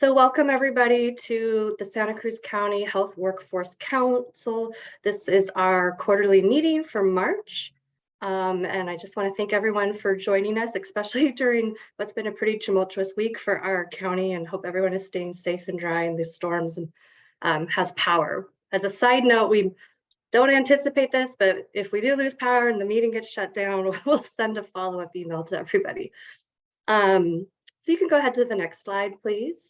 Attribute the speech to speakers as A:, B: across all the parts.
A: So welcome everybody to the Santa Cruz County Health Workforce Council. This is our quarterly meeting for March. And I just want to thank everyone for joining us, especially during what's been a pretty tumultuous week for our county, and hope everyone is staying safe and dry in these storms and has power. As a side note, we don't anticipate this, but if we do lose power and the meeting gets shut down, we'll send a follow-up email to everybody. So you can go ahead to the next slide, please.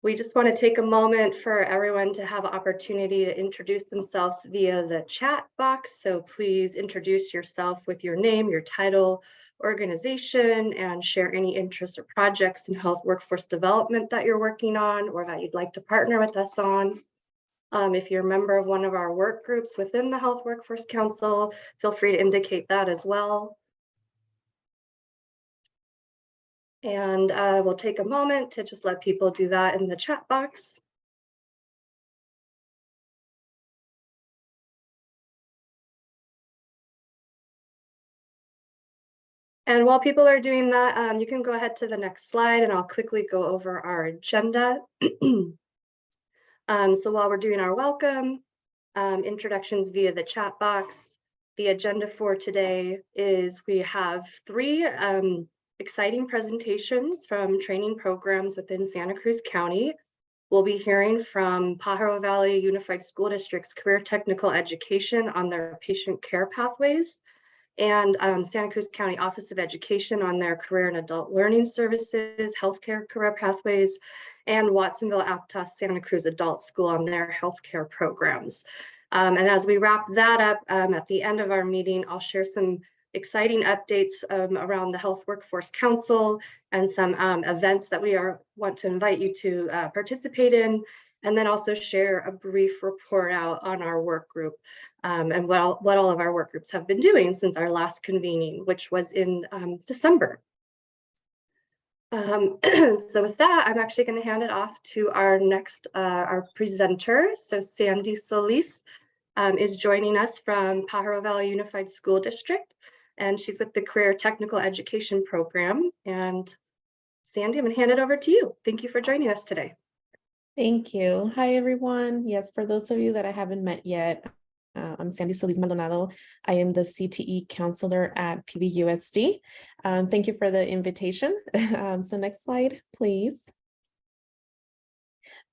A: We just want to take a moment for everyone to have an opportunity to introduce themselves via the chat box. So please introduce yourself with your name, your title, organization, and share any interests or projects in health workforce development that you're working on or that you'd like to partner with us on. If you're a member of one of our work groups within the Health Workforce Council, feel free to indicate that as well. And we'll take a moment to just let people do that in the chat box. And while people are doing that, you can go ahead to the next slide and I'll quickly go over our agenda. So while we're doing our welcome, introductions via the chat box, the agenda for today is we have three exciting presentations from training programs within Santa Cruz County. We'll be hearing from Pajaro Valley Unified School District's Career Technical Education on their patient care pathways, and Santa Cruz County Office of Education on their career and adult learning services, healthcare career pathways, and Watsonville Aptos Santa Cruz Adult School on their healthcare programs. And as we wrap that up at the end of our meeting, I'll share some exciting updates around the Health Workforce Council and some events that we want to invite you to participate in, and then also share a brief report out on our work group and what all of our work groups have been doing since our last convening, which was in December. So with that, I'm actually going to hand it off to our next our presenter. So Sandy Solis is joining us from Pajaro Valley Unified School District, and she's with the Career Technical Education Program. And Sandy, I'm going to hand it over to you. Thank you for joining us today.
B: Thank you. Hi, everyone. Yes, for those of you that I haven't met yet, I'm Sandy Solis Maldonado. I am the CTE counselor at PVUSD. Thank you for the invitation. So next slide, please.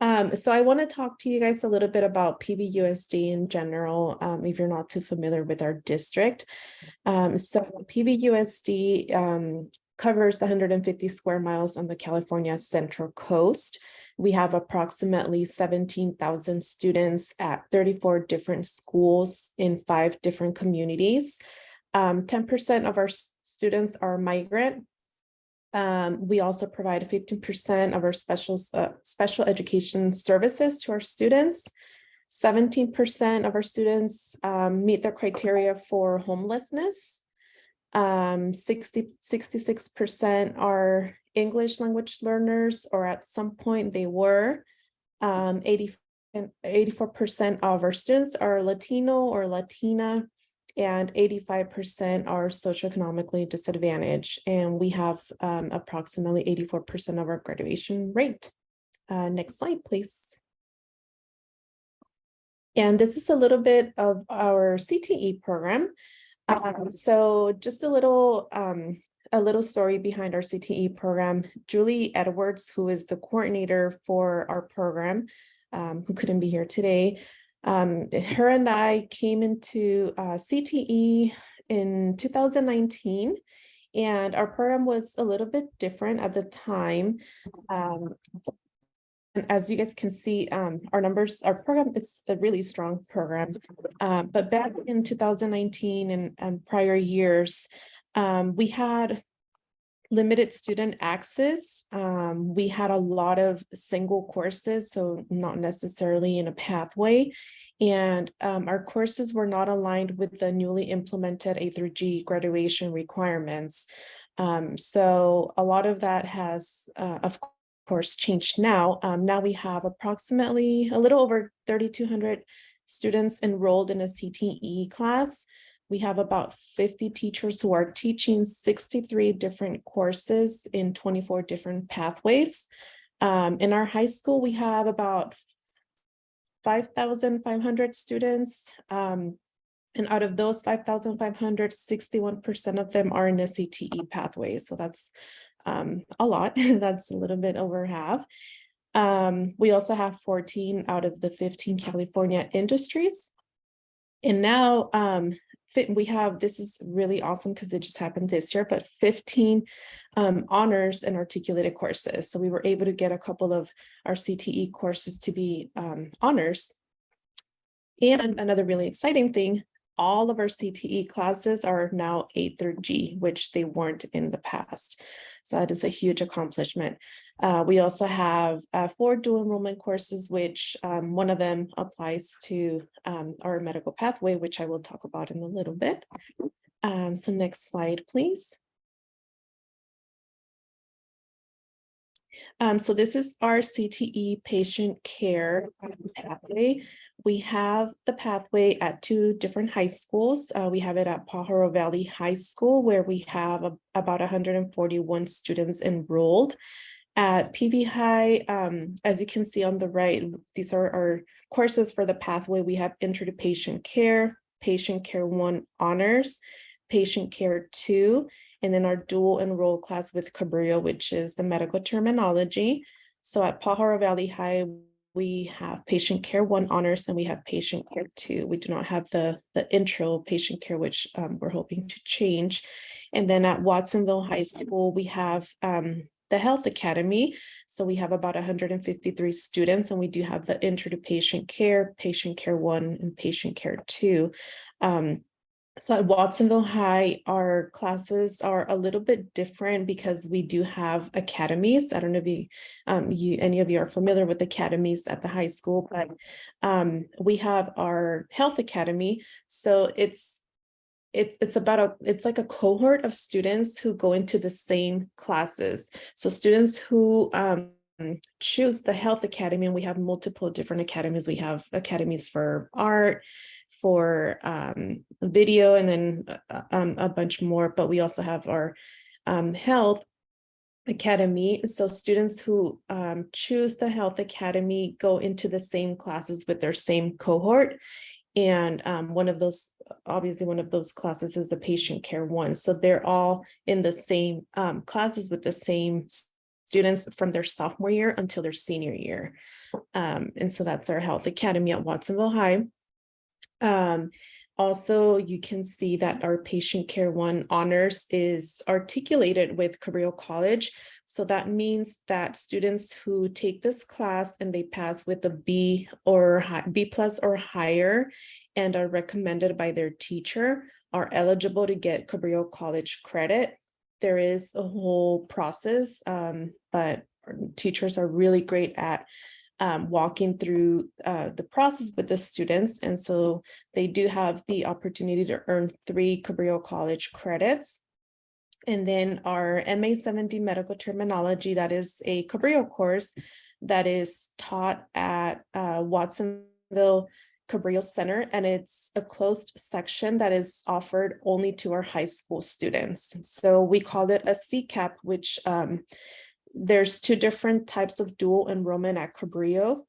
B: So I want to talk to you guys a little bit about PVUSD in general, if you're not too familiar with our district. So PVUSD covers 150 square miles on the California Central Coast. We have approximately 17,000 students at 34 different schools in 5 different communities. 10% of our students are migrant. We also provide 15% of our special education services to our students. 17% of our students meet the criteria for homelessness. 66% are English language learners, or at some point they were. 84% of our students are Latino or Latina, and 85% are socioeconomically disadvantaged. And we have approximately 84% of our graduation rate. Next slide, please. And this is a little bit of our CTE program. So just a little story behind our CTE program. Julie Edwards, who is the coordinator for our program, who couldn't be here today, her and I came into CTE in 2019, and our program was a little bit different at the time. And as you guys can see, our numbers, our program, it's a really strong program. But back in 2019 and prior years, we had limited student access. We had a lot of single courses, so not necessarily in a pathway. And our courses were not aligned with the newly implemented A through G graduation requirements. So a lot of that has, of course, changed now. Now we have approximately a little over 3,200 students enrolled in a CTE class. We have about 50 teachers who are teaching 63 different courses in 24 different pathways. In our high school, we have about 5,500 students. And out of those 5,500, 61% of them are in a CTE pathway. So that's a lot. That's a little bit over half. We also have 14 out of the 15 California industries. And now we have, this is really awesome because it just happened this year, but 15 honors and articulated courses. So we were able to get a couple of our CTE courses to be honors. And another really exciting thing, all of our CTE classes are now A through G, which they weren't in the past. So that is a huge accomplishment. We also have 4 dual enrollment courses, which one of them applies to our medical pathway, which I will talk about in a little bit. So next slide, please. So this is our CTE patient care pathway. We have the pathway at 2 different high schools. We have it at Pajaro Valley High School, where we have about 141 students enrolled. At PV High, as you can see on the right, these are our courses for the pathway. We have Intro to Patient Care 1 Honors, Patient Care 2, and then our dual enroll class with Cabrillo, which is the medical terminology. So at Pajaro Valley High, we have Patient Care 1 Honors and we have Patient Care 2. We do not have the intro Patient Care, which we're hoping to change. And then at Watsonville High School, we have the Health Academy. So we have about 153 students, and we do have the Intro to Patient Care 1, and Patient Care 2. So at Watsonville High, our classes are a little bit different because we do have academies. I don't know if any of you are familiar with academies at the high school, but we have our Health Academy. So it's like a cohort of students who go into the same classes. So students who choose the Health Academy, and we have multiple different academies. We have academies for art, for video, and then a bunch more, but we also have our Health Academy. So students who choose the Health Academy go into the same classes with their same cohort. And one of those classes is the Patient Care 1. So they're all in the same classes with the same students from their sophomore year until their senior year. And so that's our Health Academy at Watsonville High. Also, you can see that our Patient Care 1 Honors is articulated with Cabrillo College. So that means that students who take this class and they pass with a B plus or higher and are recommended by their teacher are eligible to get Cabrillo College credit. There is a whole process, but teachers are really great at walking through the process with the students. And so they do have the opportunity to earn 3 Cabrillo College credits. And then our MA-70 medical terminology, that is a Cabrillo course that is taught at Watsonville Cabrillo Center, and it's a closed section that is offered only to our high school students. So we call it a CCAP, which there's 2 different types of dual enrollment at Cabrillo.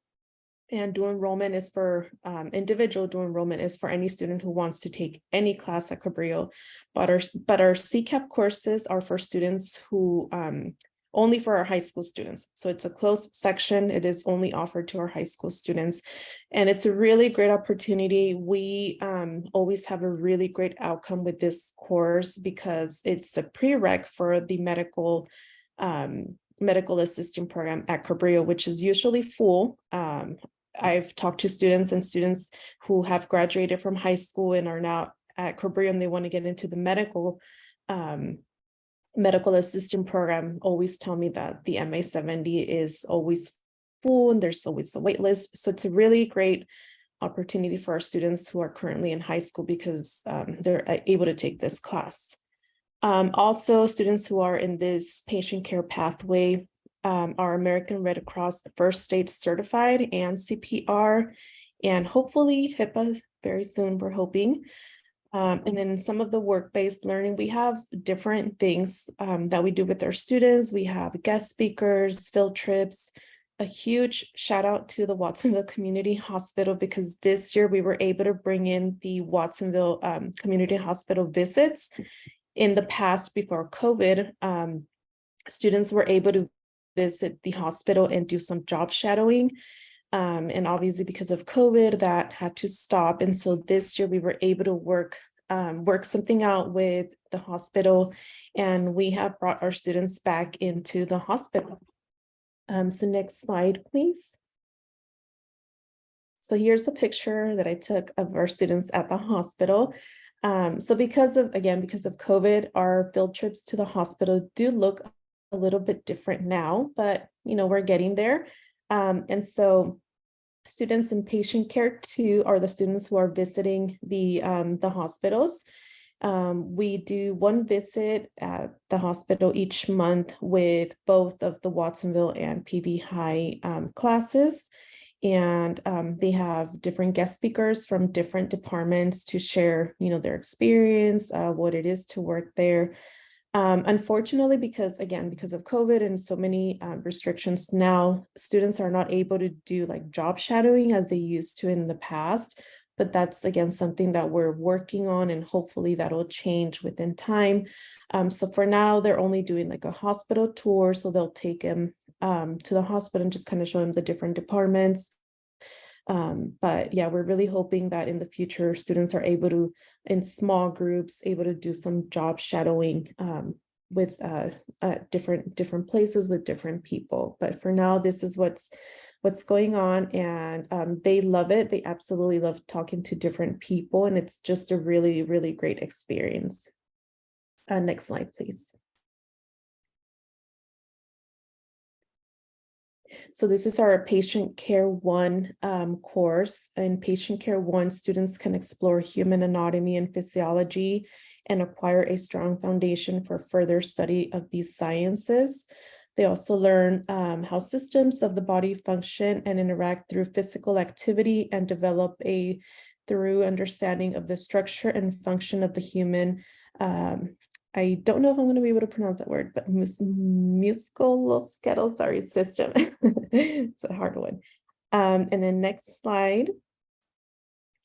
B: And dual enrollment is for individual dual enrollment is for any student who wants to take any class at Cabrillo. But our CCAP courses are for students who only for our high school students. So it's a closed section. It is only offered to our high school students. And it's a really great opportunity. We always have a really great outcome with this course because it's a prereq for the medical assisting program at Cabrillo, which is usually full. I've talked to students who have graduated from high school and are now at Cabrillo and they want to get into the medical assisting program, always tell me that the MA-70 is always full and there's always a wait list. So it's a really great opportunity for our students who are currently in high school because they're able to take this class. Also, students who are in this patient care pathway are American Red Cross First State certified and CPR, and hopefully HIPAA very soon, we're hoping. And then some of the work-based learning, we have different things that we do with our students. We have guest speakers, field trips. A huge shout out to the Watsonville Community Hospital, because this year we were able to bring in the Watsonville Community Hospital visits. In the past, before COVID, students were able to visit the hospital and do some job shadowing. And obviously because of COVID, that had to stop. And so this year we were able to work something out with the hospital, and we have brought our students back into the hospital. So next slide, please. So here's a picture that I took of our students at the hospital. So because of COVID, our field trips to the hospital do look a little bit different now, but we're getting there. And so students in patient care 2 are the students who are visiting the hospitals. We do one visit at the hospital each month with both of the Watsonville and PV High classes. And they have different guest speakers from different departments to share, their experience, what it is to work there. Unfortunately, because of COVID and so many restrictions now, students are not able to do like job shadowing as they used to in the past. But that's again something that we're working on, and hopefully that'll change within time. So for now, they're only doing like a hospital tour. So they'll take them to the hospital and just kind of show them the different departments. But yeah, we're really hoping that in the future, students are able to, in small groups, able to do some job shadowing with different places with different people. But for now, this is what's going on, and they love it. They absolutely love talking to different people, and it's just a really, really great experience. Next slide, please. So this is our Patient Care 1 course. In Patient Care 1, students can explore human anatomy and physiology and acquire a strong foundation for further study of these sciences. They also learn how systems of the body function and interact through physical activity, and develop a thorough understanding of the structure and function of the human I don't know if I'm going to be able to pronounce that word, but musculoskeletal, sorry, system. It's a hard one. And then next slide.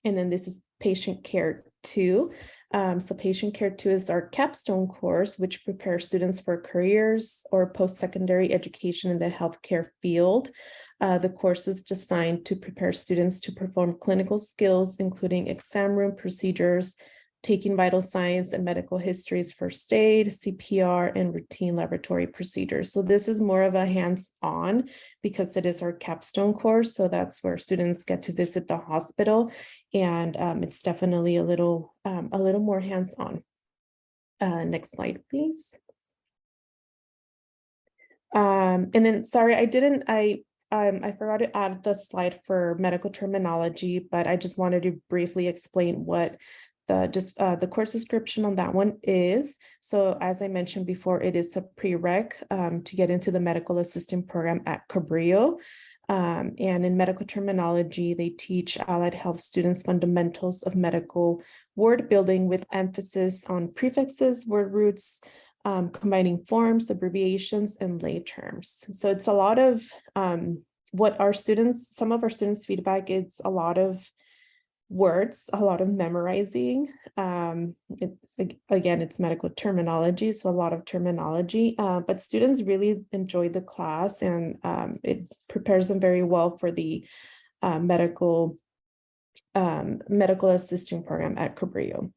B: And then this is Patient Care 2. So Patient Care 2 is our capstone course, which prepares students for careers or post-secondary education in the healthcare field. The course is designed to prepare students to perform clinical skills, including exam room procedures, taking vital signs and medical histories, first aid, CPR, and routine laboratory procedures. So this is more of a hands-on because it is our capstone course. So that's where students get to visit the hospital, and it's definitely a little more hands-on. Next slide, please. And then, sorry, I forgot to add the slide for medical terminology, but I just wanted to briefly explain what the course description on that one is. So as I mentioned before, it is a prereq to get into the medical assistant program at Cabrillo. And in medical terminology, they teach allied health students fundamentals of medical word building with emphasis on prefixes, word roots, combining forms, abbreviations, and lay terms. So it's a lot of some of our students' feedback is a lot of words, a lot of memorizing. Again, it's medical terminology, so a lot of terminology, but students really enjoy the class, and it prepares them very well for the medical assisting program at Cabrillo.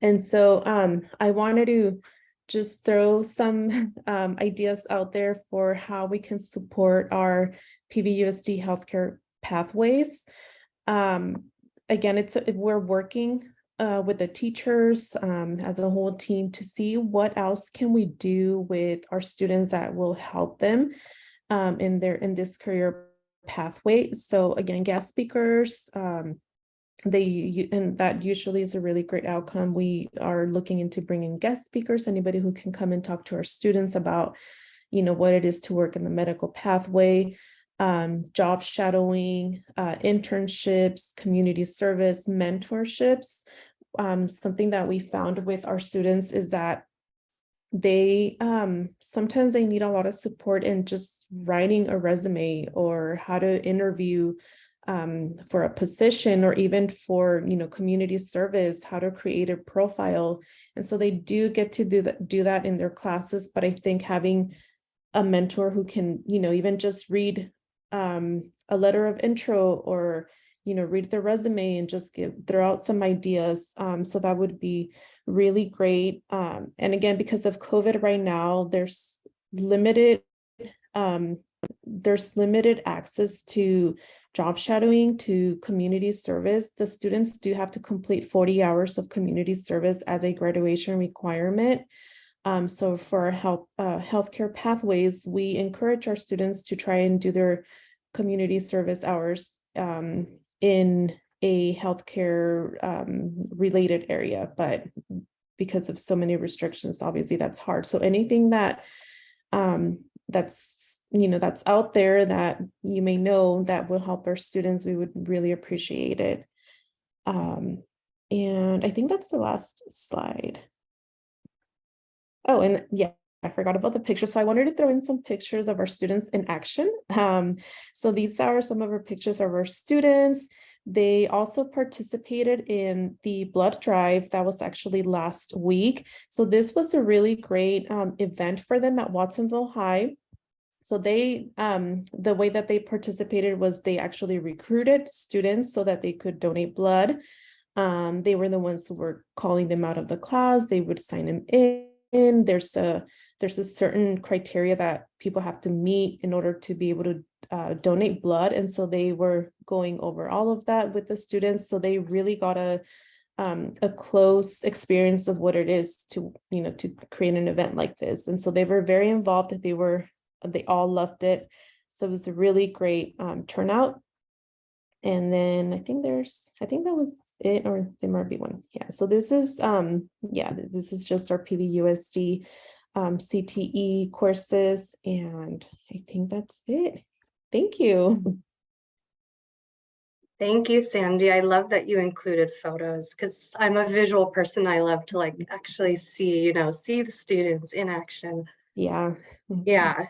B: And so I wanted to just throw some ideas out there for how we can support our PVUSD healthcare pathways. Again, we're working with the teachers as a whole team to see what else can we do with our students that will help them in this career pathway. So again, guest speakers, and that usually is a really great outcome. We are looking into bringing guest speakers, anybody who can come and talk to our students about, what it is to work in the medical pathway. Job shadowing, internships, community service, mentorships. something that we found with our students is that they sometimes they need a lot of support in just writing a resume or how to interview for a position, or even for, community service, how to create a profile. And so they do get to do that in their classes. But I think having a mentor who can, even just read a letter of intro, or read the resume and just throw out some ideas. So that would be really great. And again, because of COVID right now, there's limited access to job shadowing, to community service. The students do have to complete 40 hours of community service as a graduation requirement. So for our healthcare pathways, we encourage our students to try and do their community service hours in a healthcare related area, but because of so many restrictions, obviously that's hard. So anything that that's out there that you may know that will help our students, we would really appreciate it. And I think that's the last slide. Oh, and yeah, I forgot about the pictures. So I wanted to throw in some pictures of our students in action. So these are some of our pictures of our students. They also participated in the blood drive that was actually last week. So this was a really great event for them at Watsonville High. So they, the way that they participated was they actually recruited students so that they could donate blood. They were the ones who were calling them out of the class. They would sign them in. There's a certain criteria that people have to meet in order to be able to donate blood. And so they were going over all of that with the students. So they really got a close experience of what it is to, to create an event like this. And so they were very involved. They all loved it. So it was a really great turnout. And then I think that was it, or there might be one. Yeah. So this is, this is just our PVUSD CTE courses. And I think that's it. Thank you.
A: Thank you, Sandy. I love that you included photos because I'm a visual person. I love to actually see, see the students in action.
B: Yeah.
A: Yeah.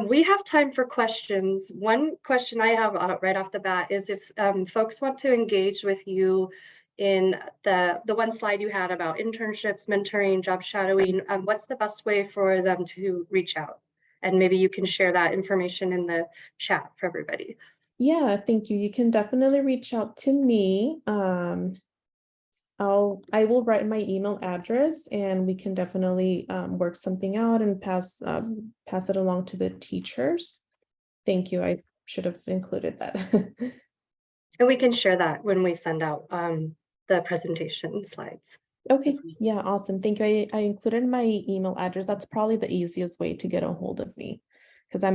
A: We have time for questions. One question I have right off the bat is if folks want to engage with you in the one slide you had about internships, mentoring, job shadowing, what's the best way for them to reach out? And maybe you can share that information in the chat for everybody.
B: Yeah, thank you. You can definitely reach out to me. I will write my email address, and we can definitely work something out and pass it along to the teachers. Thank you. I should have included that.
A: And we can share that when we send out the presentation slides.
B: Okay. Yeah, awesome. Thank you. I included my email address. That's probably the easiest way to get a hold of me, because I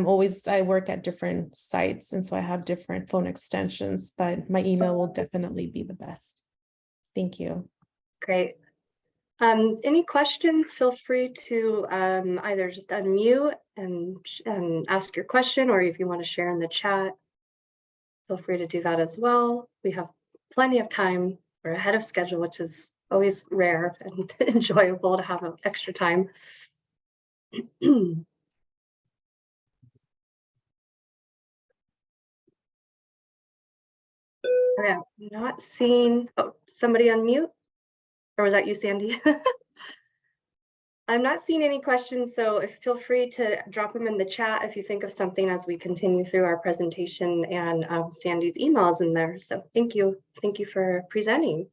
B: work at different sites, and so I have different phone extensions, but my email will definitely be the best. Thank you.
A: Great. Any questions? Feel free to either just unmute and ask your question, or if you want to share in the chat, feel free to do that as well. We have plenty of time. We're ahead of schedule, which is always rare and enjoyable to have extra time. Okay, I'm not seeing, somebody unmute, or was that you, Sandy? I'm not seeing any questions, so feel free to drop them in the chat if you think of something as we continue through our presentation, and Sandy's emails in there. So thank you for presenting.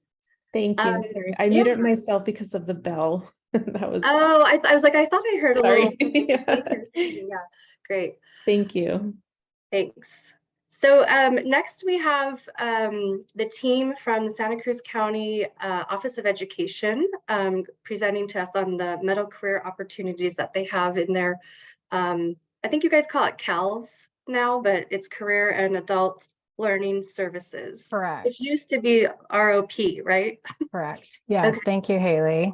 B: Thank you. I muted myself because of the bell. That was.
A: Oh, I was like, I thought I heard a little.
B: Yeah,
A: great.
B: Thank you.
A: Thanks. So next we have the team from the Santa Cruz County Office of Education presenting to us on the middle career opportunities that they have in their, I think you guys call it CALS now, but it's Career and Adult Learning Services.
C: Correct.
A: It used to be ROP, right?
C: Correct. Yes. Okay. Thank you, Haley.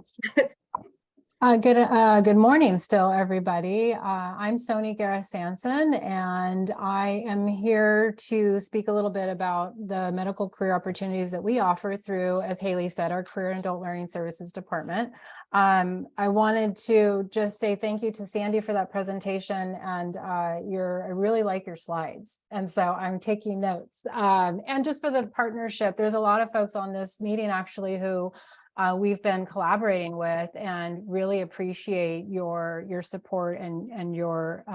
C: Good morning still, everybody. I'm Soni Gara-Sanson, and I am here to speak a little bit about the medical career opportunities that we offer through, as Haley said, our Career and Adult Learning Services Department. I wanted to just say thank you to Sandy for that presentation, and I really like your slides, and so I'm taking notes. And just for the partnership, there's a lot of folks on this meeting actually who we've been collaborating with, and really appreciate your support and your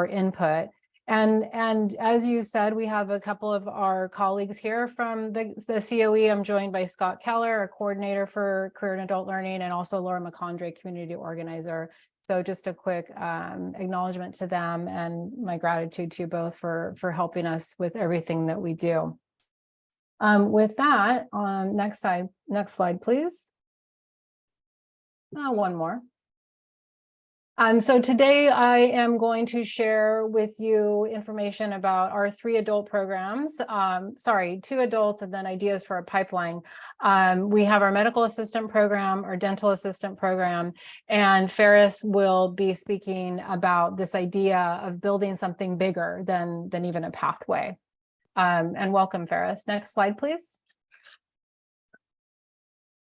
C: input. And as you said, we have a couple of our colleagues here from the COE. I'm joined by Scott Keller, a coordinator for Career and Adult Learning, and also Laura McCondray, community organizer. So just a quick acknowledgement to them, and my gratitude to you both for helping us with everything that we do. With that, next slide, please. One more. So today I am going to share with you information about our 3 adult programs. 2 adults, and then ideas for a pipeline. We have our medical assistant program, our dental assistant program, and Ferris will be speaking about this idea of building something bigger than even a pathway. And welcome, Ferris. Next slide, please.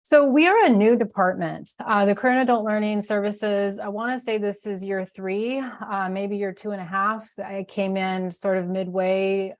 C: So we are a new department, the Career and Adult Learning Services. I want to say this is year 3, maybe year 2.5. I came in sort of midway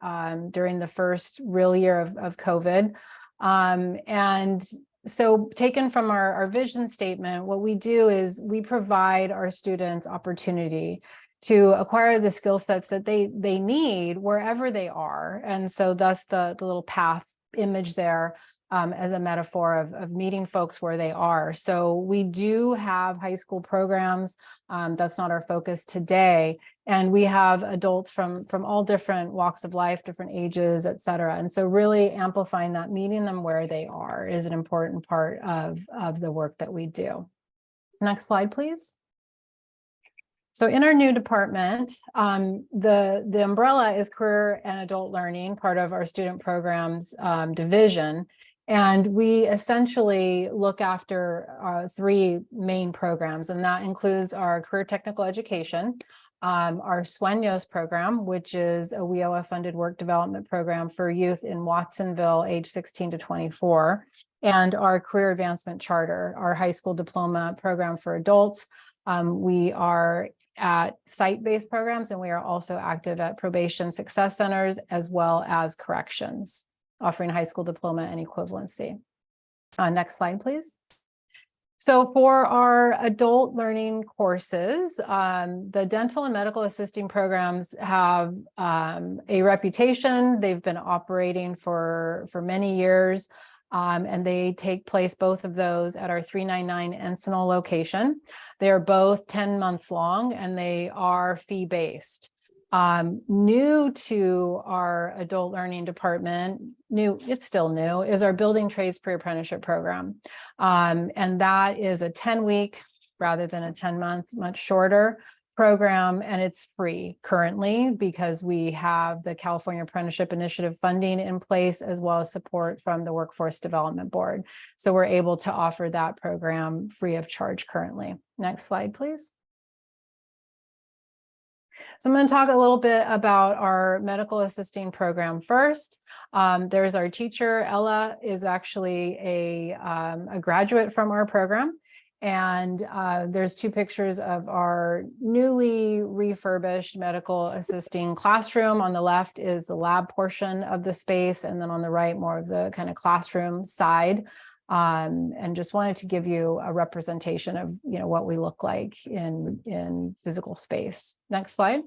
C: during the first real year of COVID. And so taken from our vision statement, what we do is we provide our students opportunity to acquire the skill sets that they need wherever they are. And so thus the little path image there as a metaphor of meeting folks where they are. So we do have high school programs. That's not our focus today. And we have adults from all different walks of life, different ages, et cetera. And so really amplifying that, meeting them where they are, is an important part of the work that we do. Next slide, please. So in our new department, the umbrella is Career and Adult Learning, part of our student programs division. And we essentially look after 3 main programs, and that includes our Career Technical Education, our Sueños program, which is a WIOA-funded work development program for youth in Watsonville, age 16 to 24, and our Career Advancement Charter, our high school diploma program for adults. We are at site-based programs, and we are also active at probation success centers as well as corrections, offering high school diploma and equivalency. Next slide, please. So for our adult learning courses, the dental and medical assisting programs have a reputation. They've been operating for many years, and they take place, both of those, at our 399 Encinal location. They are both 10 months long, and they are fee-based. New to our adult learning department, it's still new, is our Building Trades Pre-Apprenticeship program. And that is a 10-week rather than a 10-month, much shorter program, and it's free currently because we have the California Apprenticeship Initiative funding in place, as well as support from the Workforce Development Board. So we're able to offer that program free of charge currently. Next slide, please. So I'm going to talk a little bit about our medical assisting program first. There's our teacher. Ella is actually a graduate from our program. And there's 2 pictures of our newly refurbished medical assisting classroom. On the left is the lab portion of the space, and then on the right, more of the kind of classroom side. And just wanted to give you a representation of what we look like in physical space. Next slide.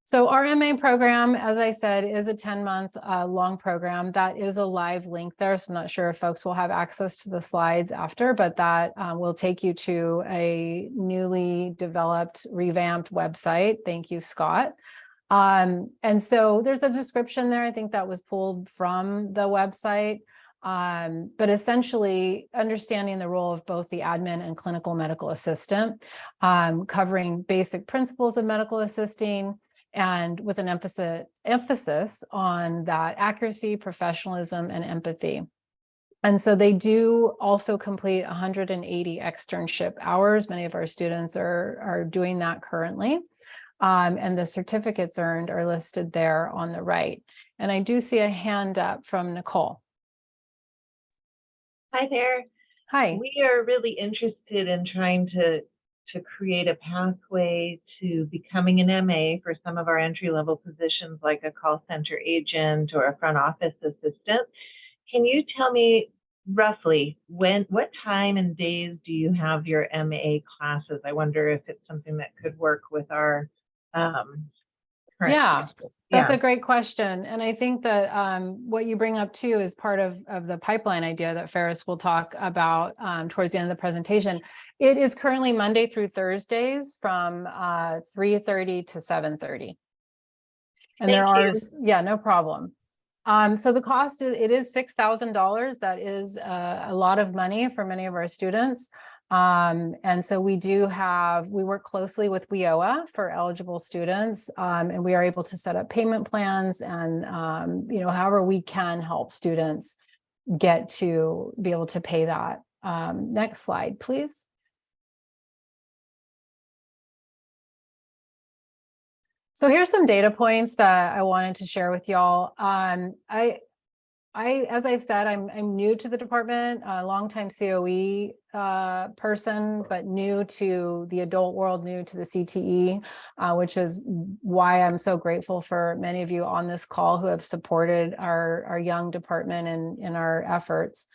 C: So our MA program, as I said, is a 10-month long program. That is a live link there, so I'm not sure if folks will have access to the slides after, but that will take you to a newly developed, revamped website. Thank you, Scott. And so there's a description there. I think that was pulled from the website. But essentially understanding the role of both the admin and clinical medical assistant, covering basic principles of medical assisting, and with an emphasis on that accuracy, professionalism, and empathy. And so they do also complete 180 externship hours. Many of our students are doing that currently. And the certificates earned are listed there on the right. And I do see a hand up from Nicole.
D: Hi there.
C: Hi.
D: We are really interested in trying to create a pathway to becoming an MA for some of our entry-level positions, like a call center agent or a front office assistant. Can you tell me roughly what time and days do you have your MA classes? I wonder if it's something that could work with our current.
C: Yeah. That's a great question. And I think that what you bring up too is part of the pipeline idea that Ferris will talk about towards the end of the presentation. It is currently Monday through Thursdays from 3:30 to 7:30. And there are, yeah, no problem. So the cost is $6,000. That is a lot of money for many of our students. And so we work closely with WIOA for eligible students, and we are able to set up payment plans and, however we can help students get to be able to pay that. Next slide, please. So here's some data points that I wanted to share with y'all. As I said, I'm new to the department, a longtime COE person, but new to the adult world, new to the CTE, which is why I'm so grateful for many of you on this call who have supported our young department in our efforts.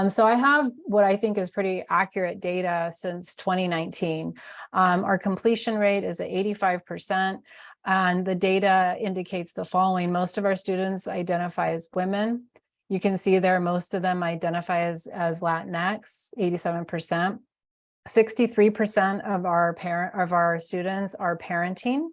C: So I have what I think is pretty accurate data since 2019. Our completion rate is at 85%. And the data indicates the following. Most of our students identify as women. You can see there, most of them identify as Latinx, 87%. 63% of our students are parenting.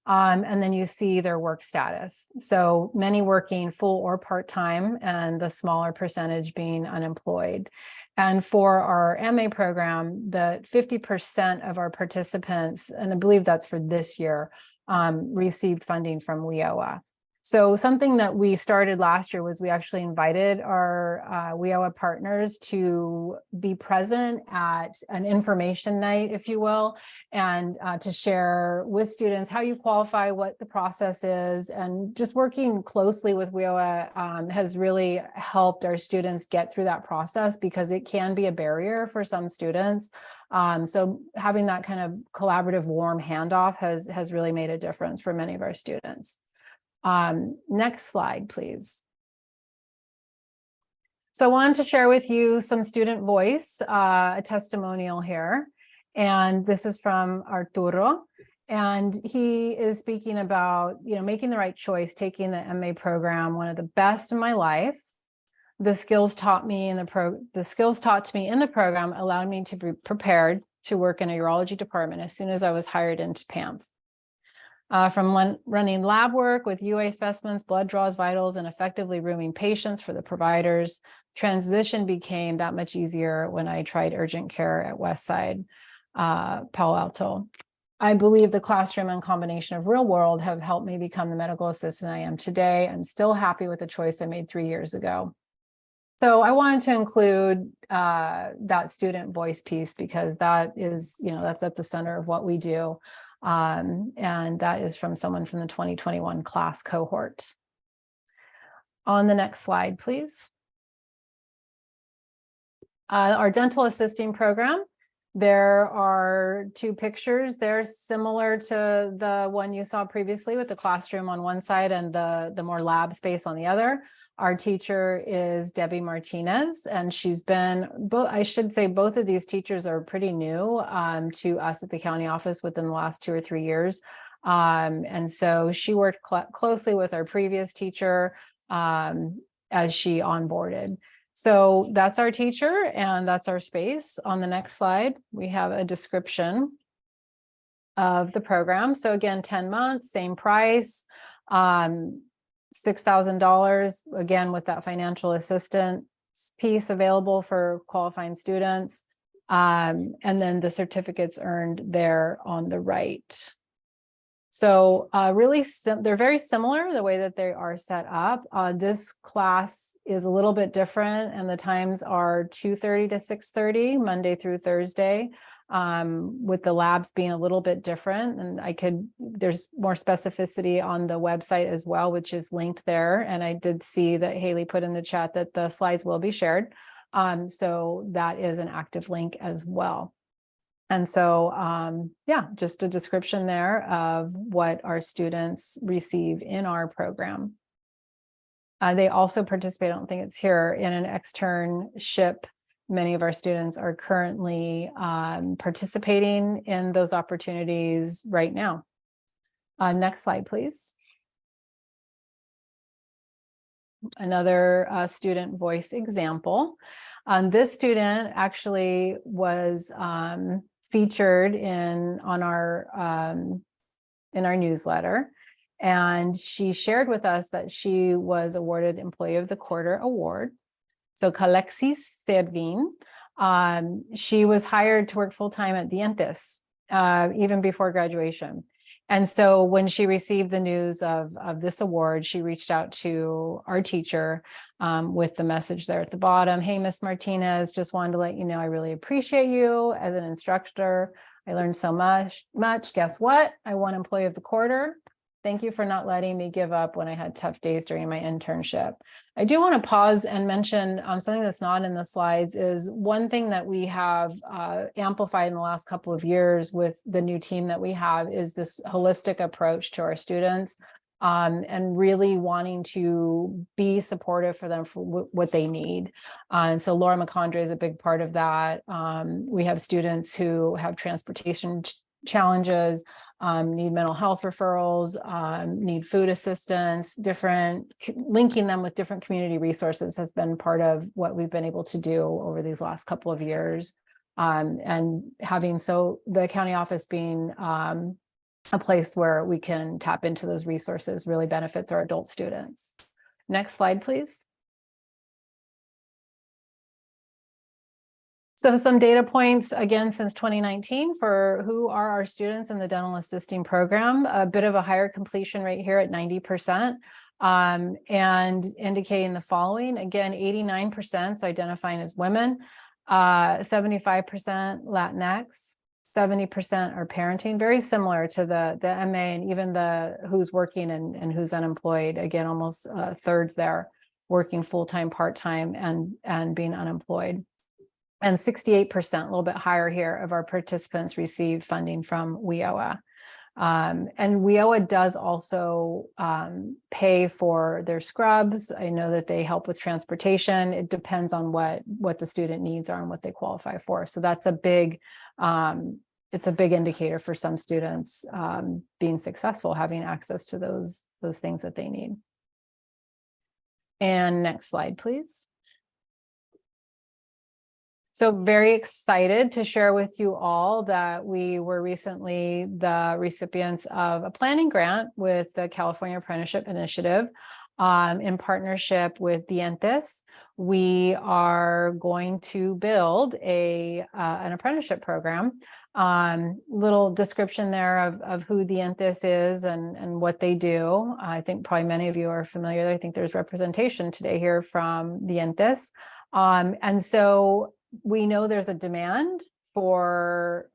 C: And then you see their work status. So many working full or part-time, and the smaller percentage being unemployed. And for our MA program, the 50% of our participants, and I believe that's for this year, received funding from WIOA. So something that we started last year was we actually invited our WIOA partners to be present at an information night, if you will, and to share with students how you qualify, what the process is, and just working closely with WIOA has really helped our students get through that process, because it can be a barrier for some students. So having that kind of collaborative, warm handoff has really made a difference for many of our students. Next slide, please. So I wanted to share with you some student voice, a testimonial here. And this is from Arturo. And he is speaking about, making the right choice, taking the MA program, one of the best in my life. The skills taught to me in the program allowed me to be prepared to work in a urology department as soon as I was hired into PAMP. From running lab work with UA specimens, blood draws, vitals, and effectively rooming patients for the providers, transition became that much easier when I tried urgent care at Westside, Palo Alto. I believe the classroom and combination of real world have helped me become the medical assistant I am today. I'm still happy with the choice I made 3 years ago. So I wanted to include that student voice piece, because that is, that's at the center of what we do. And that is from someone from the 2021 class cohort. On the next slide, please. Our dental assisting program. There are 2 pictures. They're similar to the one you saw previously with the classroom on one side and the more lab space on the other. Our teacher is Debbie Martinez, and she's been, I should say both of these teachers are pretty new to us at the county office within the last 2 or 3 years. And so she worked closely with our previous teacher as she onboarded. So that's our teacher and that's our space. On the next slide, we have a description of the program. So again, 10 months, same price, $6,000, again, with that financial assistance piece available for qualifying students. And then the certificates earned there on the right. So really, they're very similar the way that they are set up. This class is a little bit different, and the times are 2:30 to 6:30, Monday through Thursday, with the labs being a little bit different. And there's more specificity on the website as well, which is linked there. And I did see that Haley put in the chat that the slides will be shared. So that is an active link as well. And so, yeah, just a description there of what our students receive in our program. They also participate, I don't think it's here, in an externship. Many of our students are currently participating in those opportunities right now. Next slide, please. Another student voice example. This student actually was featured in our newsletter, and she shared with us that she was awarded Employee of the Quarter award. So Alexis Servin, she was hired to work full-time at Dientes even before graduation. And so when she received the news of this award, she reached out to our teacher with the message there at the bottom. Hey, Miss Martinez, just wanted to let you know I really appreciate you as an instructor. I learned so much. Guess what? I won Employee of the Quarter. Thank you for not letting me give up when I had tough days during my internship. I do want to pause and mention something that's not in the slides. Is one thing that we have amplified in the last couple of years with the new team that we have is this holistic approach to our students, and really wanting to be supportive for them for what they need. And so Laura McCondre is a big part of that. We have students who have transportation challenges, need mental health referrals, need food assistance, linking them with different community resources has been part of what we've been able to do over these last couple of years. And having the county office being a place where we can tap into those resources really benefits our adult students. Next slide, please. So some data points, again, since 2019 for who are our students in the dental assisting program, a bit of a higher completion rate here at 90%, and indicating the following. Again, 89% identifying as women, 75% Latinx, 70% are parenting, very similar to the MA and even the who's working and who's unemployed. Again, almost thirds there, working full-time, part-time, and being unemployed. And 68%, a little bit higher here, of our participants receive funding from WIOA. And WIOA does also pay for their scrubs. I know that they help with transportation. It depends on what the student needs are and what they qualify for. So that's a big, it's a big indicator for some students being successful, having access to those things that they need. And next slide, please. So very excited to share with you all that we were recently the recipients of a planning grant with the California Apprenticeship Initiative in partnership with Dientes. We are going to build an apprenticeship program. Little description there of who Dientes is and what they do. I think probably many of you are familiar. I think there's representation today here from Dientes. And so we know there's a demand for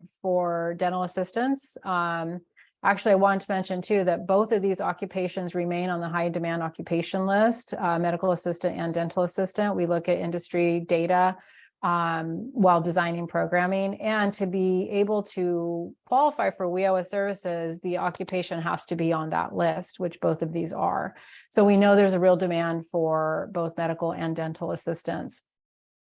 C: dental assistants. Actually, I wanted to mention too that both of these occupations remain on the high demand occupation list, medical assistant and dental assistant. We look at industry data while designing programming, and to be able to qualify for WIOA services, the occupation has to be on that list, which both of these are. So we know there's a real demand for both medical and dental assistants.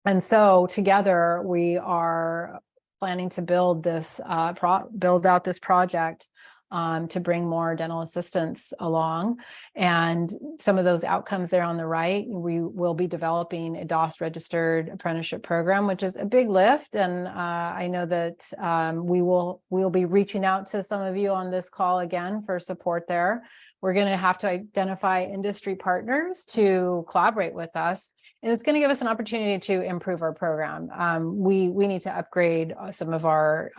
C: And so together we are planning to build out this project to bring more dental assistants along. And some of those outcomes there on the right, we will be developing a DOS registered apprenticeship program, which is a big lift. And I know that we'll be reaching out to some of you on this call again for support there. We're going to have to identify industry partners to collaborate with us. And it's going to give us an opportunity to improve our program. We need to upgrade some of our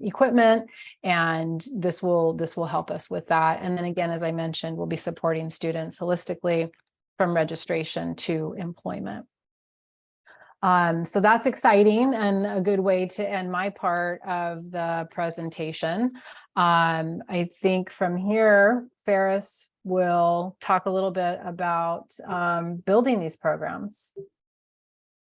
C: equipment, and this will help us with that. And then again, as I mentioned, we'll be supporting students holistically from registration to employment. So that's exciting and a good way to end my part of the presentation. I think from here, Ferris will talk a little bit about building these programs.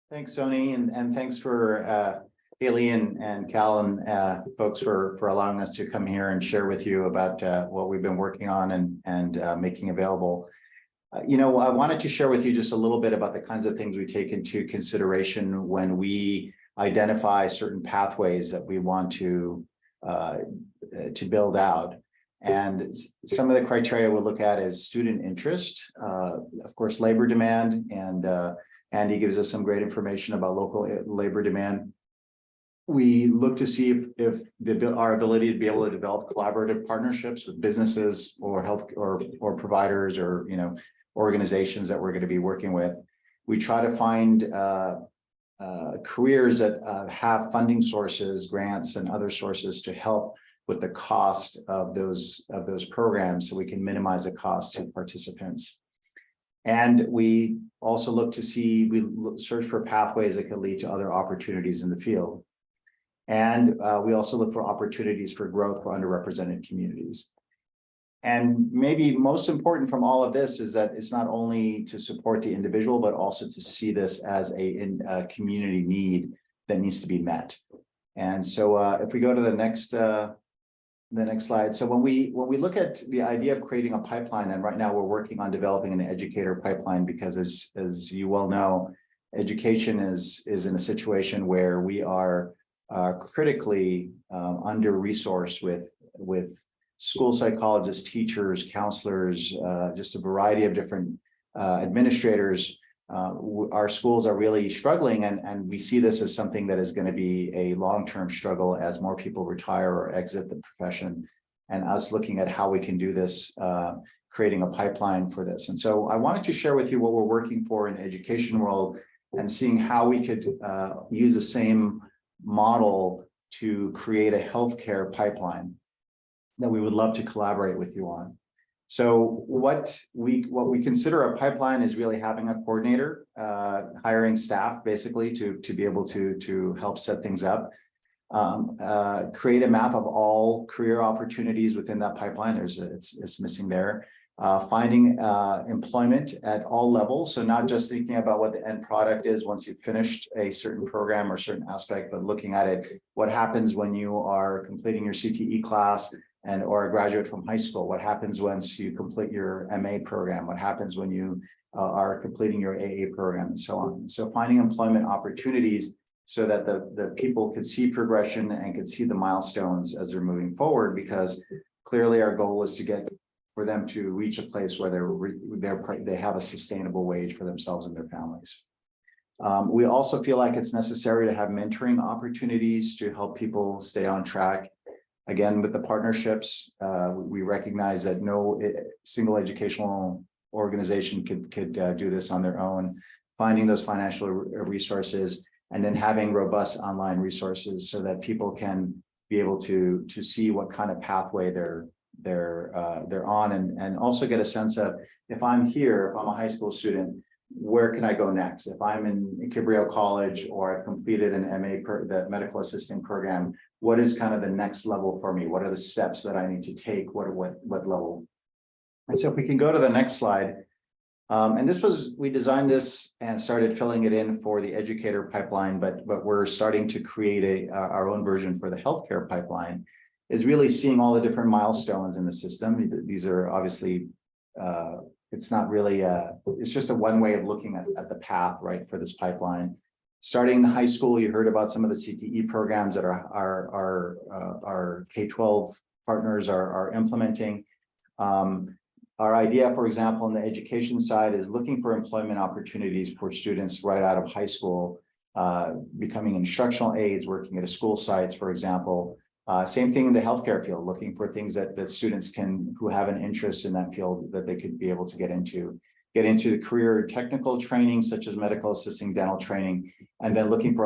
E: Thanks, Sony, and thanks for Haley and Cal and folks for allowing us to come here and share with you about what we've been working on and making available. You know, I wanted to share with you just a little bit about the kinds of things we take into consideration when we identify certain pathways that we want to build out. And some of the criteria we'll look at is student interest, of course, labor demand, and Andy gives us some great information about local labor demand. We look to see if our ability to be able to develop collaborative partnerships with businesses or health or providers or, you know, organizations that we're going to be working with. We try to find careers that have funding sources, grants, and other sources to help with the cost of those programs, so we can minimize the cost to participants. And we also look to see, search for pathways that can lead to other opportunities in the field. And we also look for opportunities for growth for underrepresented communities. And maybe most important from all of this is that it's not only to support the individual, but also to see this as a community need that needs to be met. And so if we go to the next slide. So when we look at the idea of creating a pipeline, and right now we're working on developing an educator pipeline, because as you well know, education is in a situation where we are critically under-resourced with school psychologists, teachers, counselors, just a variety of different administrators. Our schools are really struggling, and we see this as something that is going to be a long-term struggle as more people retire or exit the profession, and us looking at how we can do this, creating a pipeline for this. And so I wanted to share with you what we're working for in the education world, and seeing how we could use the same model to create a healthcare pipeline that we would love to collaborate with you on. So what we consider a pipeline is really having a coordinator, hiring staff basically to be able to help set things up, create a map of all career opportunities within that pipeline. It's missing there. Finding employment at all levels. So not just thinking about what the end product is once you've finished a certain program or certain aspect, but looking at it, what happens when you are completing your CTE class or a graduate from high school? What happens once you complete your MA program? What happens when you are completing your AA program, and so on? So finding employment opportunities so that the people could see progression and could see the milestones as they're moving forward, because clearly our goal is to get for them to reach a place where they have a sustainable wage for themselves and their families. We also feel like it's necessary to have mentoring opportunities to help people stay on track. Again, with the partnerships, we recognize that no single educational organization could do this on their own. Finding those financial resources, and then having robust online resources so that people can be able to see what kind of pathway they're on, and also get a sense of, if I'm here, if I'm a high school student, where can I go next? If I'm in Cabrillo College, or I've completed an MA, the medical assisting program, what is kind of the next level for me? What are the steps that I need to take? What level? And so if we can go to the next slide. And we designed this and started filling it in for the educator pipeline, but we're starting to create our own version for the healthcare pipeline, is really seeing all the different milestones in the system. These are obviously, it's not really, it's just a one way of looking at the path, right, for this pipeline. Starting in high school, you heard about some of the CTE programs that our K-12 partners are implementing. Our idea, for example, on the education side, is looking for employment opportunities for students right out of high school, becoming instructional aides, working at a school sites, for example. Same thing in the healthcare field, looking for things that students who have an interest in that field that they could be able to get into. get into the career technical training, such as medical assisting, dental training, and then looking for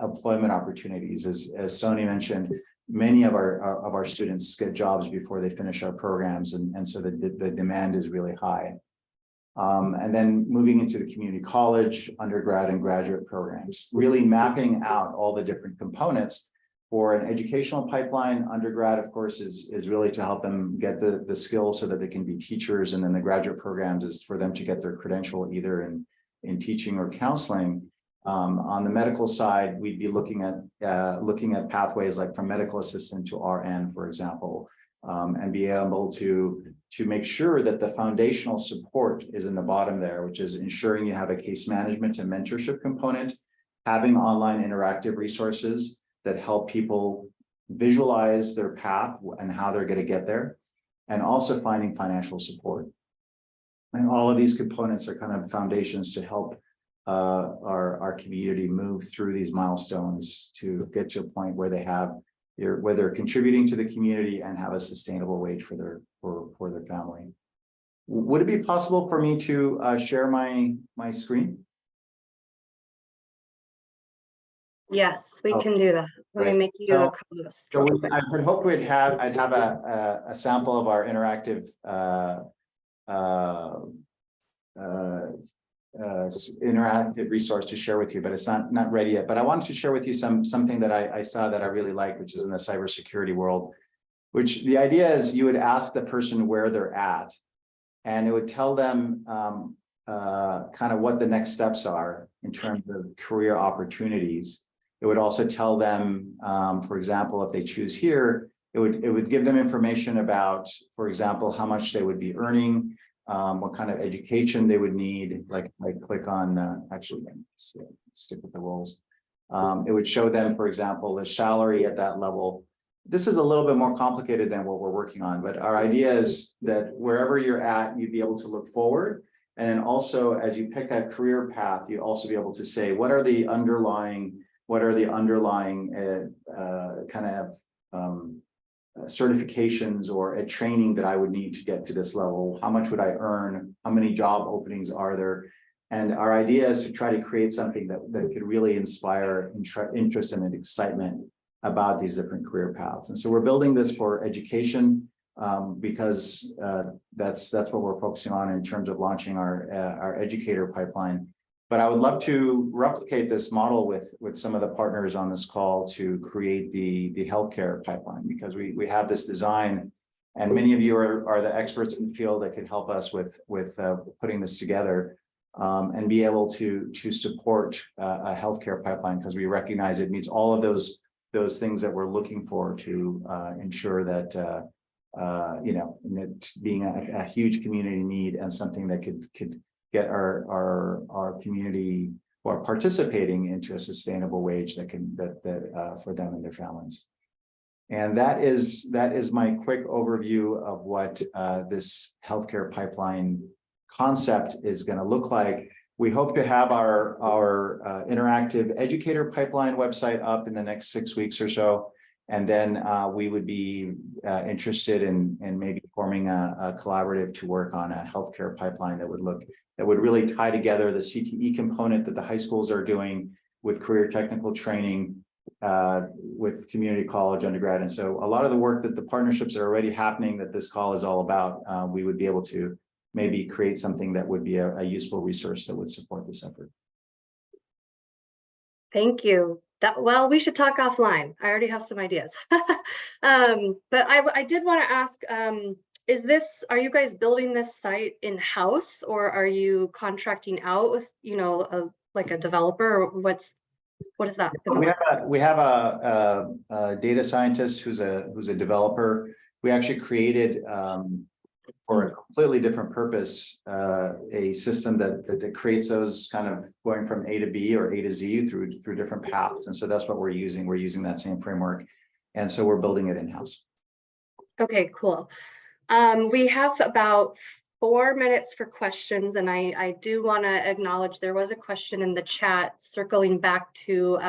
E: employment opportunities. As Sony mentioned, many of our students get jobs before they finish our programs, and so the demand is really high. And then moving into the community college, undergrad, and graduate programs, really mapping out all the different components for an educational pipeline. Undergrad, of course, is really to help them get the skills so that they can be teachers, and then the graduate programs is for them to get their credential either in teaching or counseling. On the medical side, we'd be looking at pathways like from medical assistant to RN, for example, and be able to make sure that the foundational support is in the bottom there, which is ensuring you have a case management and mentorship component, having online interactive resources that help people visualize their path and how they're going to get there, and also finding financial support. And all of these components are kind of foundations to help our community move through these milestones to get to a point where where they're contributing to the community and have a sustainable wage for their family. Would it be possible for me to share my screen?
A: Yes, we can do that. Let me
E: great.
A: make you a co-host.
E: So I had hoped I'd have a sample of our interactive interactive resource to share with you, but it's not ready yet. But I wanted to share with you something that I saw that I really like, which is in the cybersecurity world, which the idea is you would ask the person where they're at, and it would tell them kind of what the next steps are in terms of career opportunities. It would also tell them, for example, if they choose here, it would give them information about, for example, how much they would be earning, what kind of education they would need. Like I click on, actually, let's stick with the roles. It would show them, for example, the salary at that level. This is a little bit more complicated than what we're working on, but our idea is that wherever you're at, you'd be able to look forward. And then also, as you pick that career path, you'd also be able to say, what are the underlying kind of certifications or a training that I would need to get to this level? How much would I earn? How many job openings are there? And our idea is to try to create something that could really inspire interest and excitement about these different career paths. And so we're building this for education because that's what we're focusing on in terms of launching our educator pipeline. But I would love to replicate this model with some of the partners on this call to create the healthcare pipeline, because we have this design, and many of you are the experts in the field that could help us with putting this together and be able to support a healthcare pipeline, because we recognize it meets all of those things that we're looking for to ensure that it being a huge community need and something that could get our community who are participating into a sustainable wage that for them and their families. And that is my quick overview of what this healthcare pipeline concept is going to look like. We hope to have our interactive educator pipeline website up in the next 6 weeks or so. And then we would be interested in maybe forming a collaborative to work on a healthcare pipeline that would really tie together the CTE component that the high schools are doing with career technical training, with community college, undergrad. And so a lot of the work that the partnerships are already happening that this call is all about, we would be able to maybe create something that would be a useful resource that would support this effort.
A: Thank you. Well, we should talk offline. I already have some ideas. But I did want to ask, are you guys building this site in-house, or are you contracting out with, like a developer, or what is that?
E: We have a data scientist who's a developer. We actually created for a completely different purpose, a system that creates those kind of going from A to B or A to Z through different paths. And so that's what we're using. We're using that same framework. And so we're building it in-house. Okay,
A: cool. We have about 4 minutes for questions, and I do want to acknowledge there was a question in the chat circling back to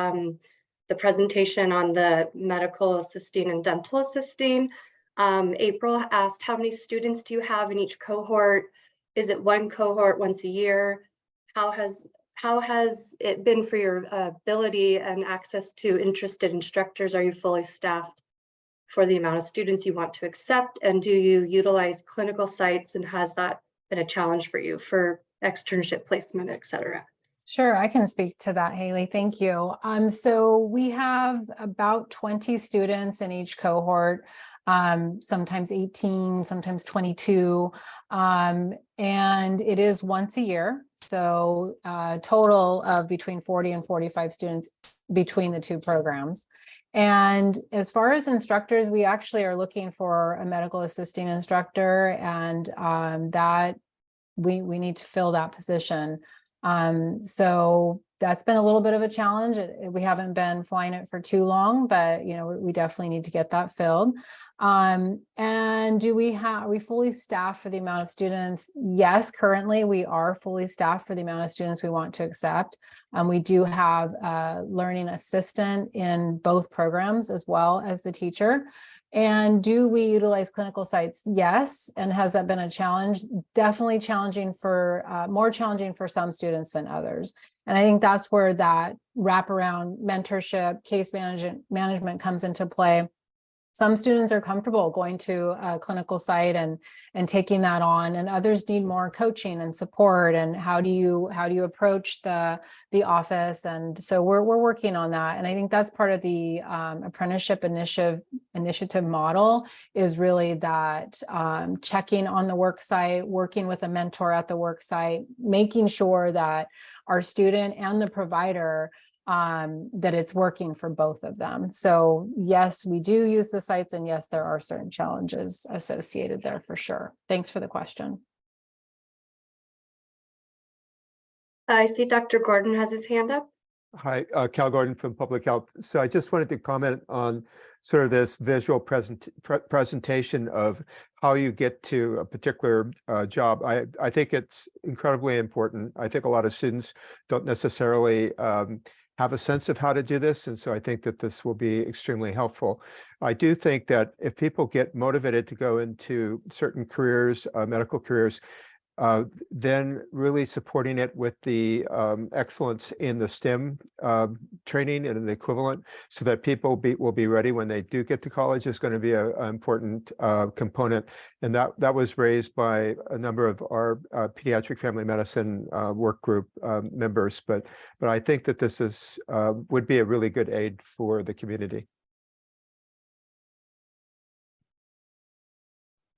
A: the presentation on the medical assisting and dental assisting. April asked, how many students do you have in each cohort? Is it one cohort once a year? How has it been for your ability and access to interested instructors? Are you fully staffed for the amount of students you want to accept? And do you utilize clinical sites? And has that been a challenge for you for externship placement, et cetera?
C: Sure, I can speak to that, Haley. Thank you. So we have about 20 students in each cohort, sometimes 18, sometimes 22, and it is once a year. So total of between 40 and 45 students between the two programs. And as far as instructors, we actually are looking for a medical assisting instructor, and that we need to fill that position. So that's been a little bit of a challenge. We haven't been flying it for too long, but we definitely need to get that filled. And are we fully staffed for the amount of students? Yes, currently we are fully staffed for the amount of students we want to accept. We do have a learning assistant in both programs as well as the teacher. And do we utilize clinical sites? Yes. And has that been a challenge? Definitely challenging more challenging for some students than others. And I think that's where that wraparound mentorship, case management comes into play. Some students are comfortable going to a clinical site and taking that on, and others need more coaching and support. And how do you approach the office? And so we're working on that. And I think that's part of the apprenticeship initiative model, is really that checking on the work site, working with a mentor at the work site, making sure that our student and the provider, that it's working for both of them. So yes, we do use the sites, and yes, there are certain challenges associated there for sure. Thanks for the question.
A: I see Dr. Gordon has his hand up.
F: Hi, Cal Gordon from Public Health. So I just wanted to comment on sort of this visual presentation of how you get to a particular job. I think it's incredibly important. I think a lot of students don't necessarily have a sense of how to do this. And so I think that this will be extremely helpful. I do think that if people get motivated to go into certain careers, medical careers, then really supporting it with the excellence in the STEM training and the equivalent, so that people will be ready when they do get to college, is going to be an important component. And that was raised by a number of our pediatric family medicine work group members. But I think that this would be a really good aid for the community.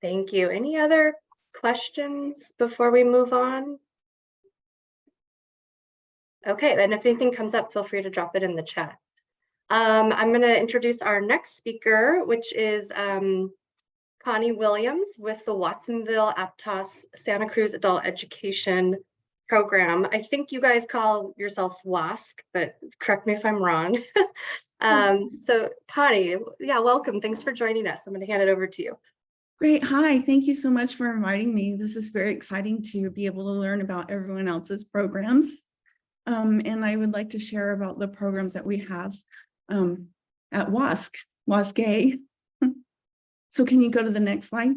A: Thank you. Any other questions before we move on? Okay, and if anything comes up, feel free to drop it in the chat. I'm going to introduce our next speaker, which is Connie Williams with the Watsonville Aptos Santa Cruz Adult Education Program. I think you guys call yourselves WASC, but correct me if I'm wrong. So Connie, yeah, welcome. Thanks for joining us. I'm going to hand it over to you.
G: Great. Hi. Thank you so much for inviting me. This is very exciting to be able to learn about everyone else's programs. And I would like to share about the programs that we have at WASC. So can you go to the next slide?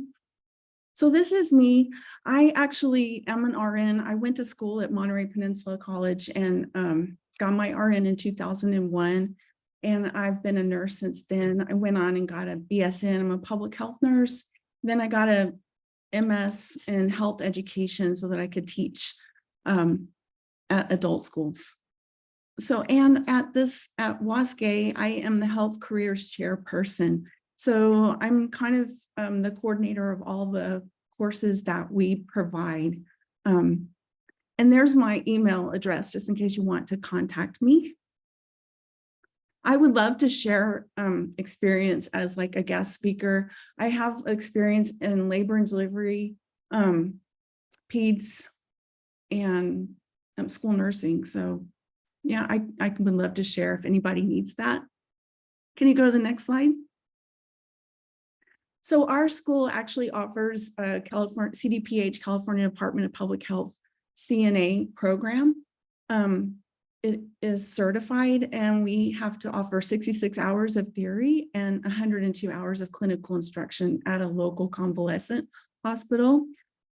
G: So this is me. I actually am an RN. I went to school at Monterey Peninsula College and got my RN in 2001. And I've been a nurse since then. I went on and got a BSN. I'm a public health nurse. Then I got a MS in health education so that I could teach at adult schools. So, and at WASC, I am the health careers chairperson. So I'm kind of the coordinator of all the courses that we provide. And there's my email address, just in case you want to contact me. I would love to share experience as like a guest speaker. I have experience in labor and delivery, peds, and school nursing. So yeah, I would love to share if anybody needs that. Can you go to the next slide? So our school actually offers a California CDPH, California Department of Public Health CNA program. It is certified, and we have to offer 66 hours of theory and 102 hours of clinical instruction at a local convalescent hospital.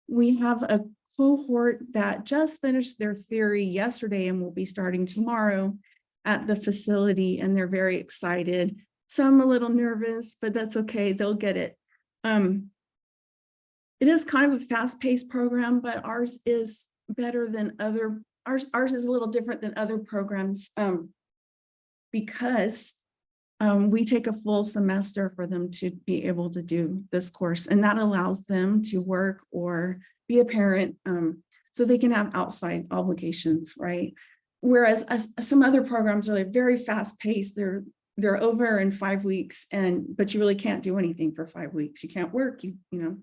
G: We have a cohort that just finished their theory yesterday and will be starting tomorrow at the facility, and they're very excited. Some a little nervous, but that's okay, they'll get it. It is kind of a fast-paced program, but ours is better than other, ours is a little different than other programs because we take a full semester for them to be able to do this course, and that allows them to work or be a parent so they can have outside obligations, right? Whereas some other programs are like very fast-paced, they're over in 5 weeks, but you really can't do anything for 5 weeks. You can't work, you know.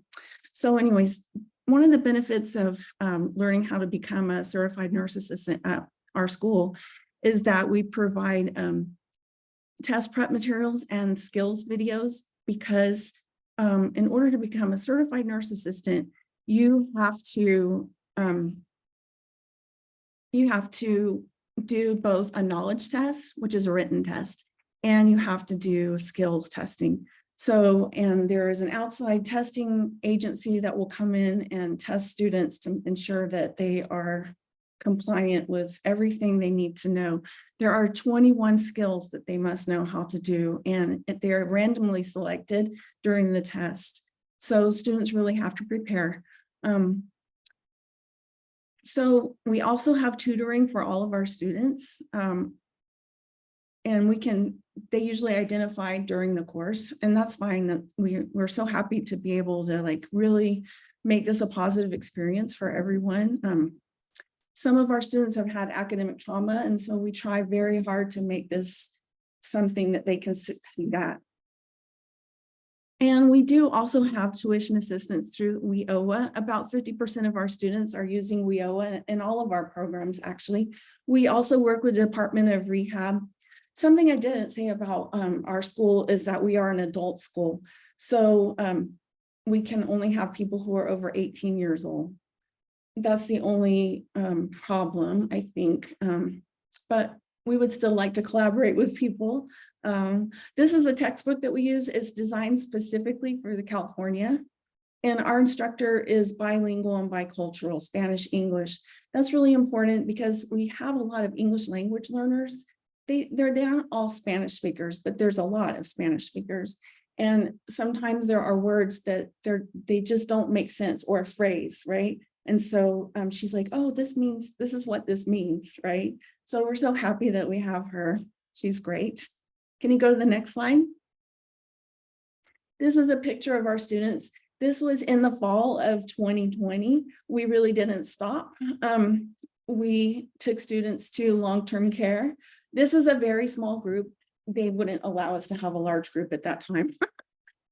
G: So anyways, one of the benefits of learning how to become a certified nurse assistant at our school is that we provide test prep materials and skills videos, because in order to become a certified nurse assistant, you have to do both a knowledge test, which is a written test, and you have to do skills testing. So, and there is an outside testing agency that will come in and test students to ensure that they are compliant with everything they need to know. There are 21 skills that they must know how to do, and they're randomly selected during the test. So students really have to prepare. So we also have tutoring for all of our students. And they usually identify during the course, and that's fine. That we're so happy to be able to like really make this a positive experience for everyone. Some of our students have had academic trauma, and so we try very hard to make this something that they can succeed at. And we do also have tuition assistance through WIOA. About 50% of our students are using WIOA in all of our programs, actually. We also work with the Department of Rehab. Something I didn't say about our school is that we are an adult school. So we can only have people who are over 18 years old. That's the only problem, I think. But we would still like to collaborate with people. This is a textbook that we use. It's designed specifically for the California. And our instructor is bilingual and bicultural, Spanish, English. That's really important because we have a lot of English language learners. They aren't all Spanish speakers, but there's a lot of Spanish speakers. And sometimes there are words that they just don't make sense, or a phrase, right? And so she's like, oh, this is what this means, right? So we're so happy that we have her. She's great. Can you go to the next slide? This is a picture of our students. This was in the fall of 2020. We really didn't stop. We took students to long-term care. This is a very small group. They wouldn't allow us to have a large group at that time.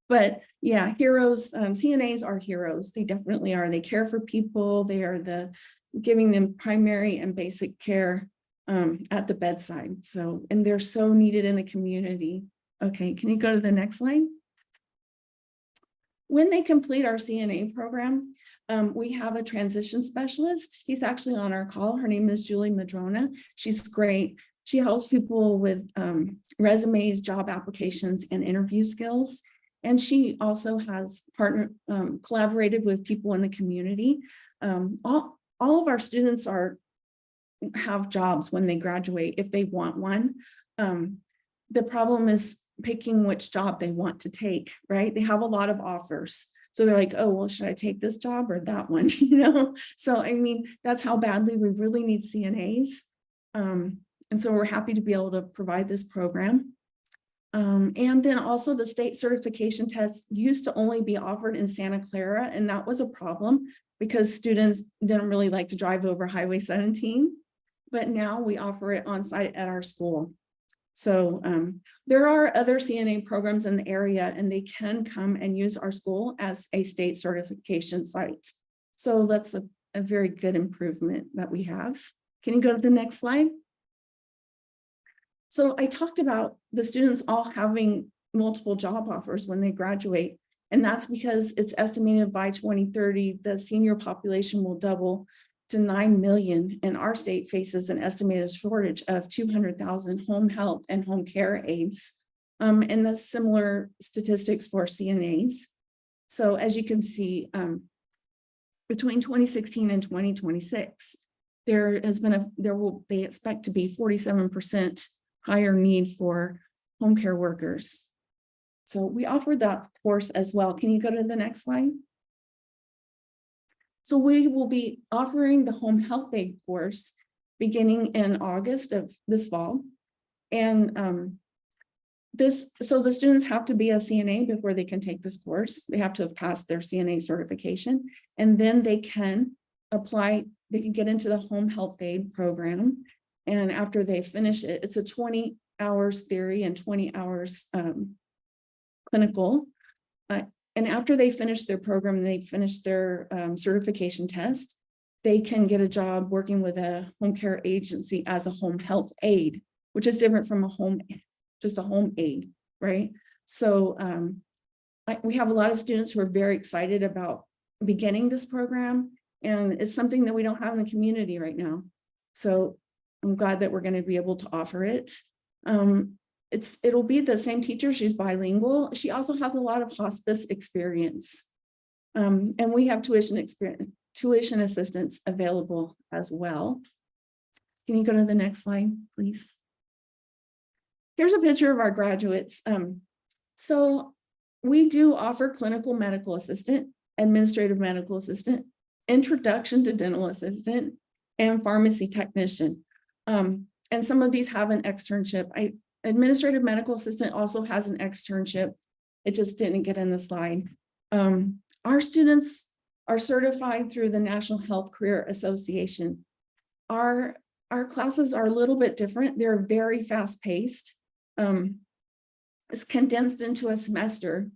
G: But yeah, heroes, CNAs are heroes. They definitely are. They care for people. They are giving them primary and basic care at the bedside. So, and they're so needed in the community. Okay, can you go to the next slide? When they complete our CNA program, we have a transition specialist. She's actually on our call. Her name is Julie Madrona. She's great. She helps people with resumes, job applications, and interview skills. And she also has collaborated with people in the community. All of our students have jobs when they graduate if they want one. The problem is picking which job they want to take, right? They have a lot of offers. So they're like, oh, well, should I take this job or that one? You know? So, I mean, that's how badly we really need CNAs. And so we're happy to be able to provide this program. And then also the state certification test used to only be offered in Santa Clara, and that was a problem because students didn't really like to drive over Highway 17, but now we offer it on site at our school. So there are other CNA programs in the area, and they can come and use our school as a state certification site. So that's a very good improvement that we have. Can you go to the next slide? So I talked about the students all having multiple job offers when they graduate, and that's because it's estimated by 2030, the senior population will double to 9 million, and our state faces an estimated shortage of 200,000 home health and home care aides, and the similar statistics for CNAs. So as you can see, between 2016 and 2026, there has been they expect to be 47% higher need for home care workers. So we offered that course as well. Can you go to the next slide? So we will be offering the home health aid course beginning in August of this fall. And so the students have to be a CNA before they can take this course. They have to have passed their CNA certification, and then they can apply, they can get into the home health aid program. And after they finish it, it's a 20 hours theory and 20 hours clinical. And after they finish their program, they finish their certification test, they can get a job working with a home care agency as a home health aide, which is different from just a home aide, right? So we have a lot of students who are very excited about beginning this program, and it's something that we don't have in the community right now. So I'm glad that we're going to be able to offer it. It'll be the same teacher. She's bilingual. She also has a lot of hospice experience. And we have tuition assistance available as well. Can you go to the next slide, please? Here's a picture of our graduates. So we do offer clinical medical assistant, administrative medical assistant, introduction to dental assistant, and pharmacy technician. And some of these have an externship. Administrative medical assistant also has an externship. It just didn't get in the slide. Our students are certified through the National Health Career Association. Our classes are a little bit different. They're very fast paced. It's condensed into a semester.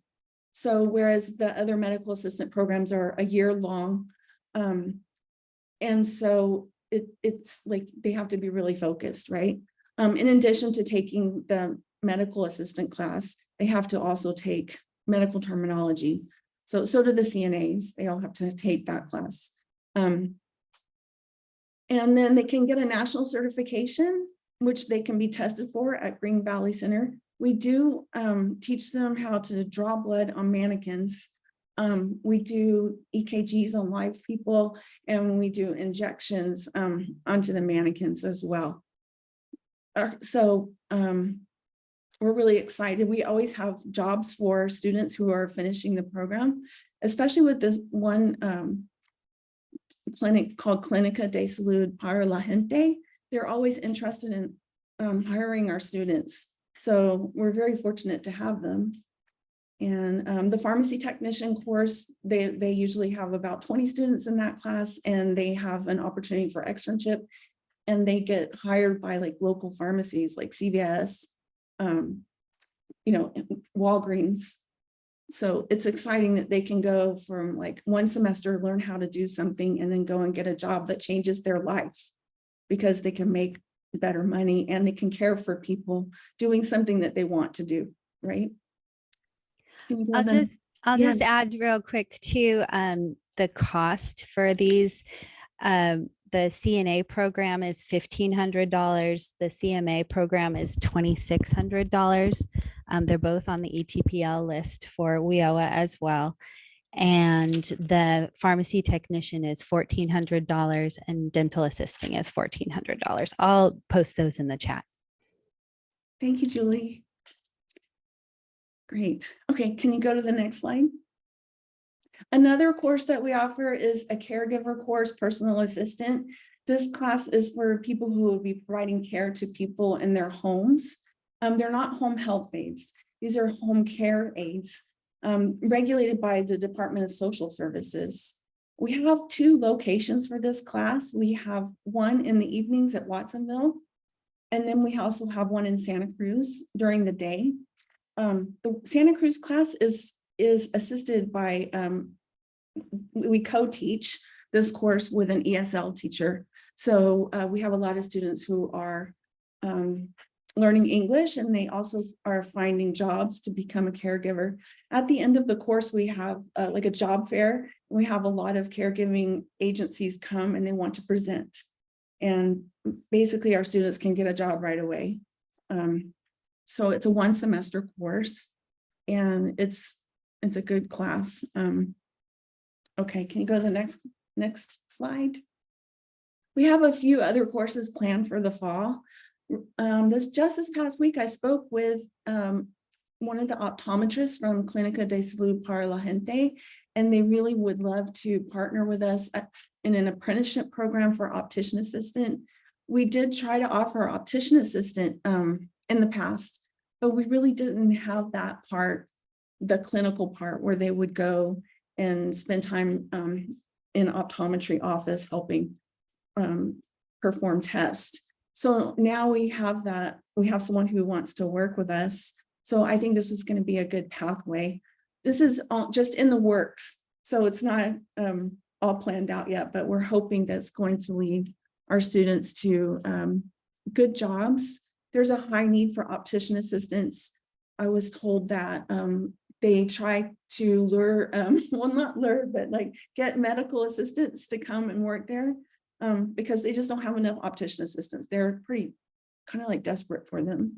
G: So whereas the other medical assistant programs are a year long. And so it's like they have to be really focused, right? In addition to taking the medical assistant class, they have to also take medical terminology. So do the CNAs, they all have to take that class. And then they can get a national certification, which they can be tested for at Green Valley Center. We do teach them how to draw blood on mannequins. We do EKGs on live people, and we do injections onto the mannequins as well. So we're really excited. We always have jobs for students who are finishing the program, especially with this one clinic called Clínica de Salud para la Gente. They're always interested in hiring our students. So we're very fortunate to have them. And the pharmacy technician course, they usually have about 20 students in that class, and they have an opportunity for externship, and they get hired by like local pharmacies like CVS, Walgreens. So it's exciting that they can go from like one semester, learn how to do something, and then go and get a job that changes their life, because they can make better money and they can care for people doing something that they want to do, right?
H: I'll just add real quick to the cost for these. The CNA program is $1,500. The CMA program is $2,600. They're both on the ETPL list for WIOA as well. And the pharmacy technician is $1,400 and dental assisting is $1,400. I'll post those in the chat.
G: Thank you, Julie. Great. Okay, can you go to the next slide? Another course that we offer is a caregiver course, personal assistant. This class is for people who will be providing care to people in their homes. They're not home health aides. These are home care aides regulated by the Department of Social Services. We have 2 locations for this class. We have one in the evenings at Watsonville, and then we also have one in Santa Cruz during the day. The Santa Cruz class is assisted by, we co-teach this course with an ESL teacher. So we have a lot of students who are learning English, and they also are finding jobs to become a caregiver. At the end of the course, we have like a job fair. We have a lot of caregiving agencies come and they want to present. And basically our students can get a job right away. So it's a 1 semester course, and it's a good class. Okay, can you go to the next Next slide. We have a few other courses planned for the fall. This past week, I spoke with one of the optometrists from Clínica de Salud para la Gente, and they really would love to partner with us in an apprenticeship program for optician assistant. We did try to offer optician assistant in the past, but we really didn't have that part, the clinical part, where they would go and spend time in optometry office helping perform tests. So now we have that, we have someone who wants to work with us. So I think this is going to be a good pathway. This is all just in the works. So it's not all planned out yet, but we're hoping that's going to lead our students to good jobs. There's a high need for optician assistants. I was told that they try to lure, well, not lure, but like get medical assistants to come and work there because they just don't have enough optician assistants. They're pretty kind of like desperate for them.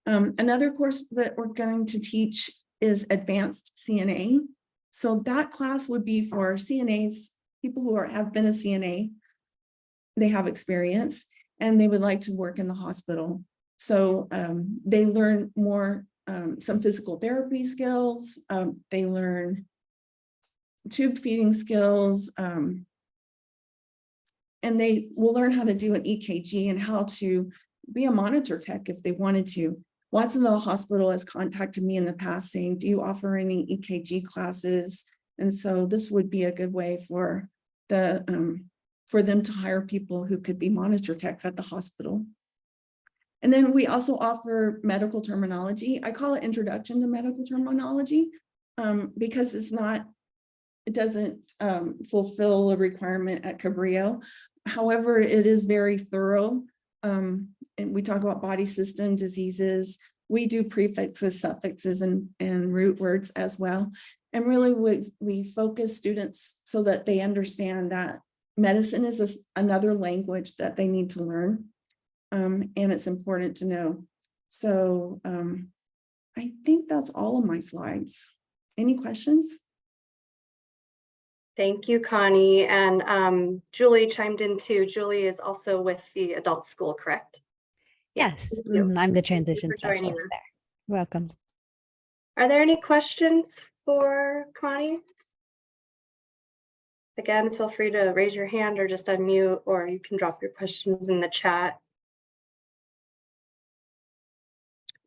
G: Another course that we're going to teach is advanced CNA. So that class would be for CNAs, people who have been a CNA, they have experience and they would like to work in the hospital. So they learn more, some physical therapy skills, they learn tube feeding skills, and they will learn how to do an EKG and how to be a monitor tech if they wanted to. Watsonville Hospital has contacted me in the past saying, do you offer any EKG classes? And so this would be a good way for them to hire people who could be monitor techs at the hospital. And then we also offer medical terminology. I call it Introduction to Medical Terminology because it doesn't fulfill a requirement at Cabrillo. However, it is very thorough. And we talk about body system diseases. We do prefixes, suffixes, and root words as well. And really we focus students so that they understand that medicine is another language that they need to learn. And it's important to know. So I think that's all of my slides. Any questions?
A: Thank you, Connie. And Julie chimed in too. Julie is also with the adult school, correct?
H: Yes,
A: Thank you.
H: I'm the
A: Thank you
H: transition
A: for joining
H: specialist
A: us.
H: there. Welcome.
A: Are there any questions for Connie? Again, feel free to raise your hand or just unmute, or you can drop your questions in the chat.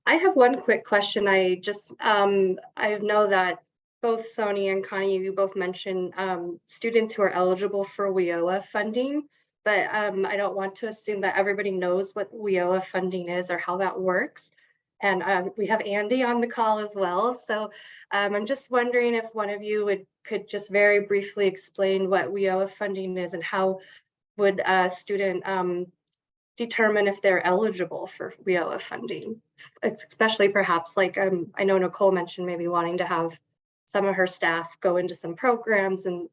A: I have one quick question. I just, I know that both Sony and Connie, you both mentioned students who are eligible for WIOA funding, but I don't want to assume that everybody knows what WIOA funding is or how that works. And we have Andy on the call as well. So I'm just wondering if one of you could just very briefly explain what WIOA funding is and how would a student determine if they're eligible for WIOA funding, especially perhaps like I know Nicole mentioned maybe wanting to have some of her staff go into some programs and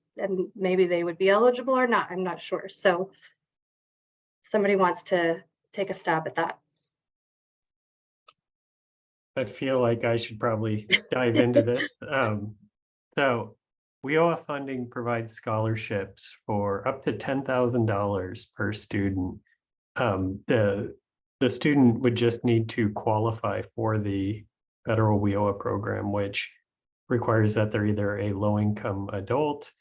A: maybe they would be eligible or not. I'm not sure. So somebody wants to take a stab at that.
I: I feel like I should probably dive into this. So WIOA funding provides scholarships for up to $10,000 per student. The student would just need to qualify for the federal WIOA program, which requires that they're either a low-income adult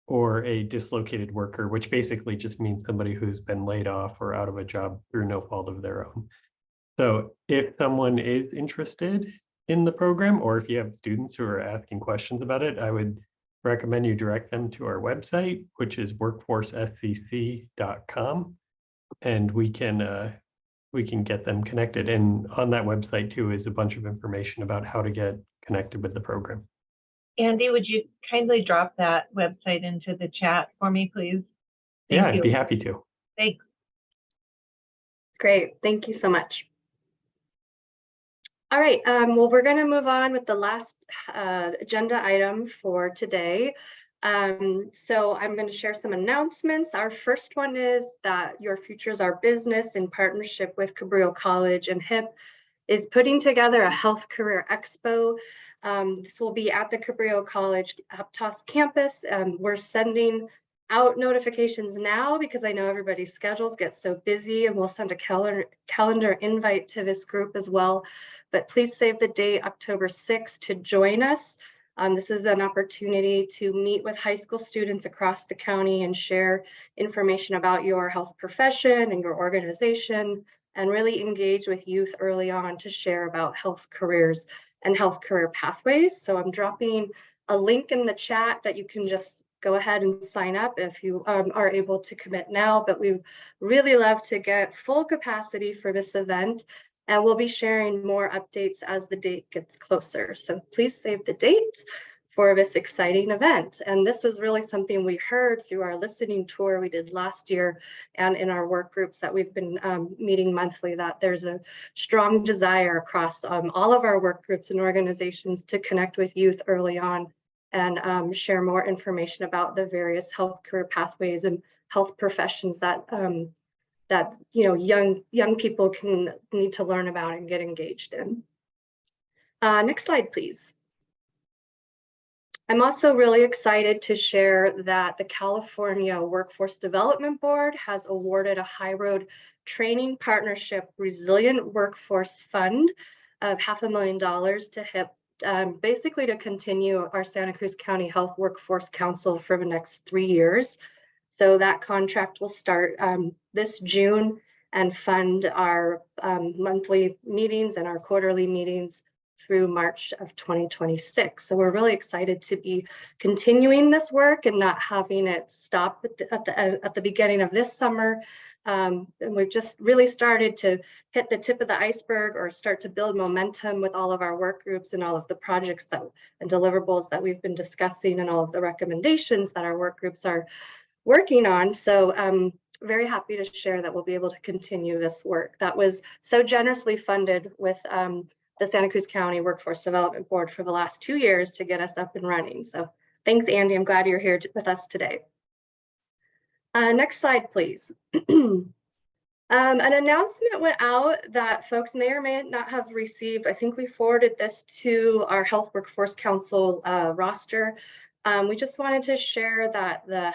I: or a dislocated worker, which basically just means somebody who's been laid off or out of a job through no fault of their own. So if someone is interested in the program, or if you have students who are asking questions about it, I would recommend you direct them to our website, which is workforcescc.com, and we can get them connected. And on that website too is a bunch of information about how to get connected with the program.
D: Andy, would you kindly drop that website into the chat for me, please?
I: Yeah,
D: Thank
I: I'd be happy to.
D: Thanks.
A: Great, thank you so much. All right, well, we're going to move on with the last agenda item for today. So I'm going to share some announcements. Our first one is that Your Futures Are Business, in partnership with Cabrillo College and HIP, is putting together a health career expo. This will be at the Cabrillo College Aptos campus. We're sending out notifications now because I know everybody's schedules get so busy, and we'll send a calendar invite to this group as well. But please save the date, October 6th, to join us. This is an opportunity to meet with high school students across the county and share information about your health profession and your organization, and really engage with youth early on to share about health careers and health career pathways. So I'm dropping a link in the chat that you can just go ahead and sign up if you are able to commit now, but we really love to get full capacity for this event, and we'll be sharing more updates as the date gets closer. So please save the date for this exciting event. And this is really something we heard through our listening tour we did last year and in our work groups that we've been meeting monthly, that there's a strong desire across all of our work groups and organizations to connect with youth early on and share more information about the various health career pathways and health professions that young people can need to learn about and get engaged in. Next slide, please. I'm also really excited to share that the California Workforce Development Board has awarded a High Road Training Partnership Resilient Workforce Fund of $500,000 to HIP, basically to continue our Santa Cruz County Health Workforce Council for the next 3 years. So that contract will start this June and fund our monthly meetings and our quarterly meetings through March of 2026. So we're really excited to be continuing this work and not having it stop at the beginning of this summer. And we've just really started to hit the tip of the iceberg or start to build momentum with all of our work groups and all of the projects and deliverables that we've been discussing and all of the recommendations that our work groups are working on. So I'm very happy to share that we'll be able to continue this work that was so generously funded with the Santa Cruz County Workforce Development Board for the last 2 years to get us up and running. So thanks, Andy. I'm glad you're here with us today. Next slide, please. An announcement went out that folks may or may not have received. I think we forwarded this to our Health Workforce Council roster. We just wanted to share that the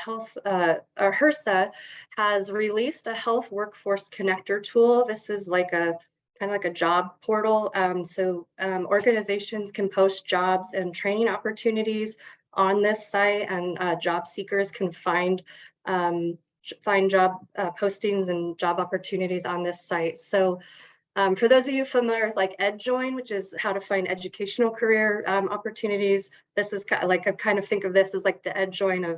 A: HRSA has released a health workforce connector tool. This is like a kind of like a job portal. So organizations can post jobs and training opportunities on this site, and job seekers can find job postings and job opportunities on this site. So for those of you familiar with like EdJoin, which is how to find educational career opportunities, this is like I kind of think of this as like the EdJoin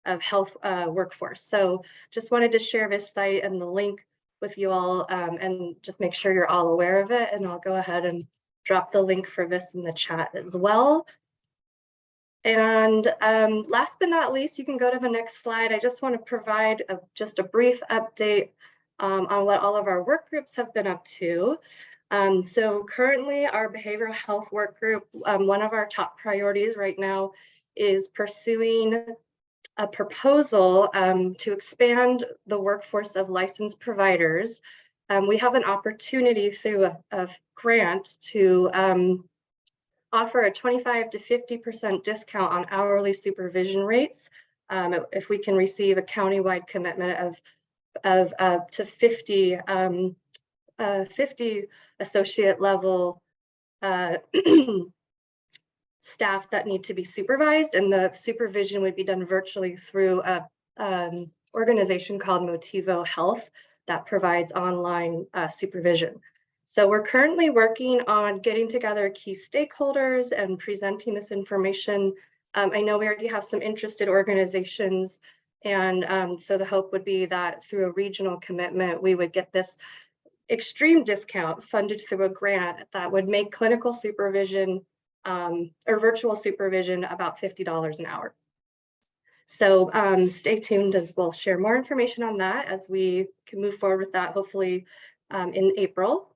A: of health workforce. So just wanted to share this site and the link with you all and just make sure you're all aware of it. And I'll go ahead and drop the link for this in the chat as well. And last but not least, you can go to the next slide. I just want to provide just a brief update on what all of our work groups have been up to. So currently our behavioral health work group, one of our top priorities right now is pursuing a proposal to expand the workforce of licensed providers. We have an opportunity through a grant to offer a 25 to 50% discount on hourly supervision rates if we can receive a countywide commitment of to 50 associate level staff that need to be supervised, and the supervision would be done virtually through a organization called Motivo Health that provides online supervision. So we're currently working on getting together key stakeholders and presenting this information. I know we already have some interested organizations, and so the hope would be that through a regional commitment, we would get this extreme discount funded through a grant that would make clinical supervision or virtual supervision about $50 an hour. So stay tuned as we'll share more information on that as we can move forward with that, hopefully in April.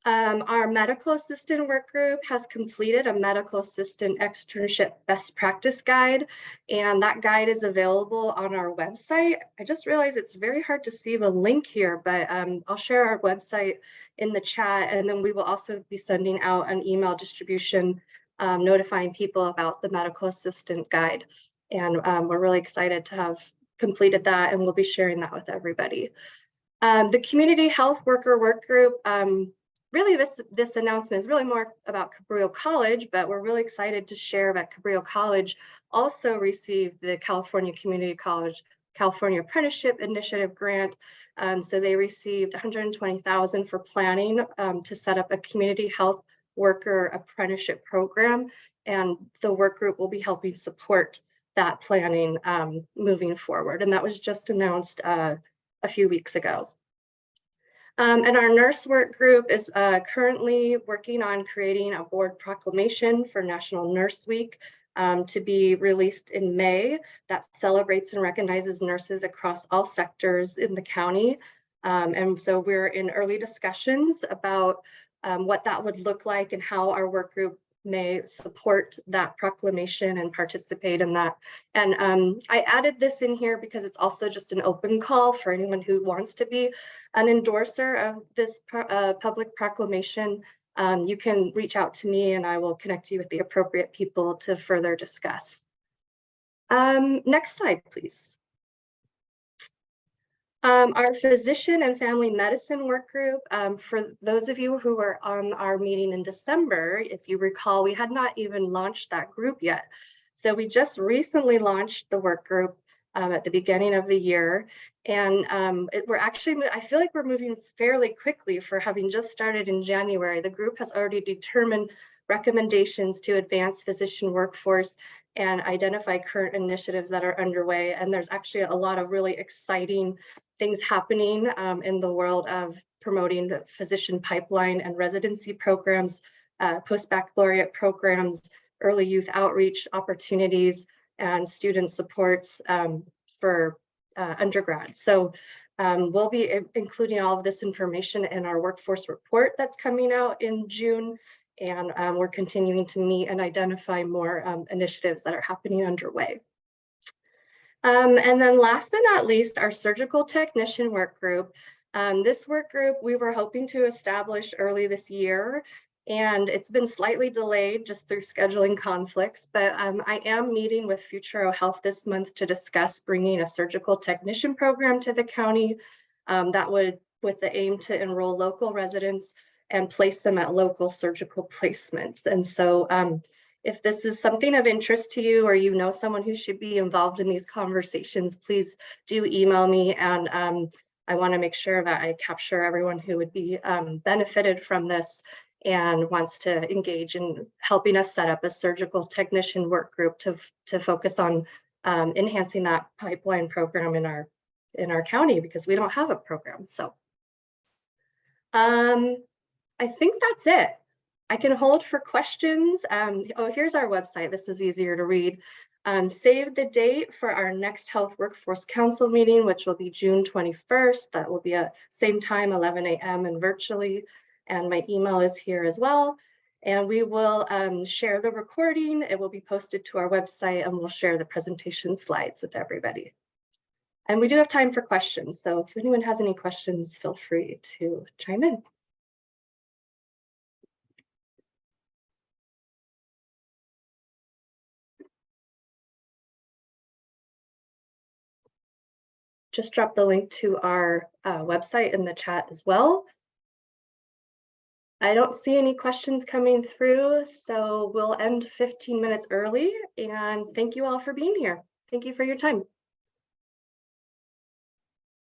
A: Our medical assistant work group has completed a medical assistant externship best practice guide, and that guide is available on our website. I just realized it's very hard to see the link here, but I'll share our website in the chat, and then we will also be sending out an email distribution notifying people about the medical assistant guide. And we're really excited to have completed that, and we'll be sharing that with everybody. The community health worker work group, really this announcement is really more about Cabrillo College, but we're really excited to share that Cabrillo College also received the California Community College California Apprenticeship Initiative grant. So they received $120,000 for planning to set up a community health worker apprenticeship program, and the work group will be helping support that planning moving forward. And that was just announced a few weeks ago. And our nurse work group is currently working on creating a board proclamation for National Nurse Week to be released in May that celebrates and recognizes nurses across all sectors in the county. And so we're in early discussions about what that would look like and how our work group may support that proclamation and participate in that. And I added this in here because it's also just an open call for anyone who wants to be an endorser of this public proclamation. You can reach out to me and I will connect you with the appropriate people to further discuss. Next slide, please. Our physician and family medicine work group, for those of you who were on our meeting in December, if you recall, we had not even launched that group yet. So we just recently launched the work group at the beginning of the year. And we're actually, I feel like we're moving fairly quickly for having just started in January. The group has already determined recommendations to advance physician workforce and identify current initiatives that are underway. And there's actually a lot of really exciting things happening in the world of promoting the physician pipeline and residency programs, post-baccalaureate programs, early youth outreach opportunities, and student supports for undergrads. So we'll be including all of this information in our workforce report that's coming out in June. And we're continuing to meet and identify more initiatives that are happening underway. And then last but not least, our surgical technician work group. This work group we were hoping to establish early this year, and it's been slightly delayed just through scheduling conflicts, but I am meeting with Futuro Health this month to discuss bringing a surgical technician program to the county that would, with the aim to enroll local residents and place them at local surgical placements. And so if this is something of interest to you, or you know someone who should be involved in these conversations, please do email me. And I want to make sure that I capture everyone who would be benefited from this and wants to engage in helping us set up a surgical technician work group to focus on enhancing that pipeline program in our county, because we don't have a program. So I think that's it. I can hold for questions. Oh, here's our website. This is easier to read. Save the date for our next Health Workforce Council meeting, which will be June 21st. That will be at same time, 11 a.m. and virtually. And my email is here as well. And we will share the recording. It will be posted to our website, and we'll share the presentation slides with everybody. And we do have time for questions. So if anyone has any questions, feel free to chime in. Just drop the link to our website in the chat as well. I don't see any questions coming through, so we'll end 15 minutes early. And thank you all for being here. Thank you for your time.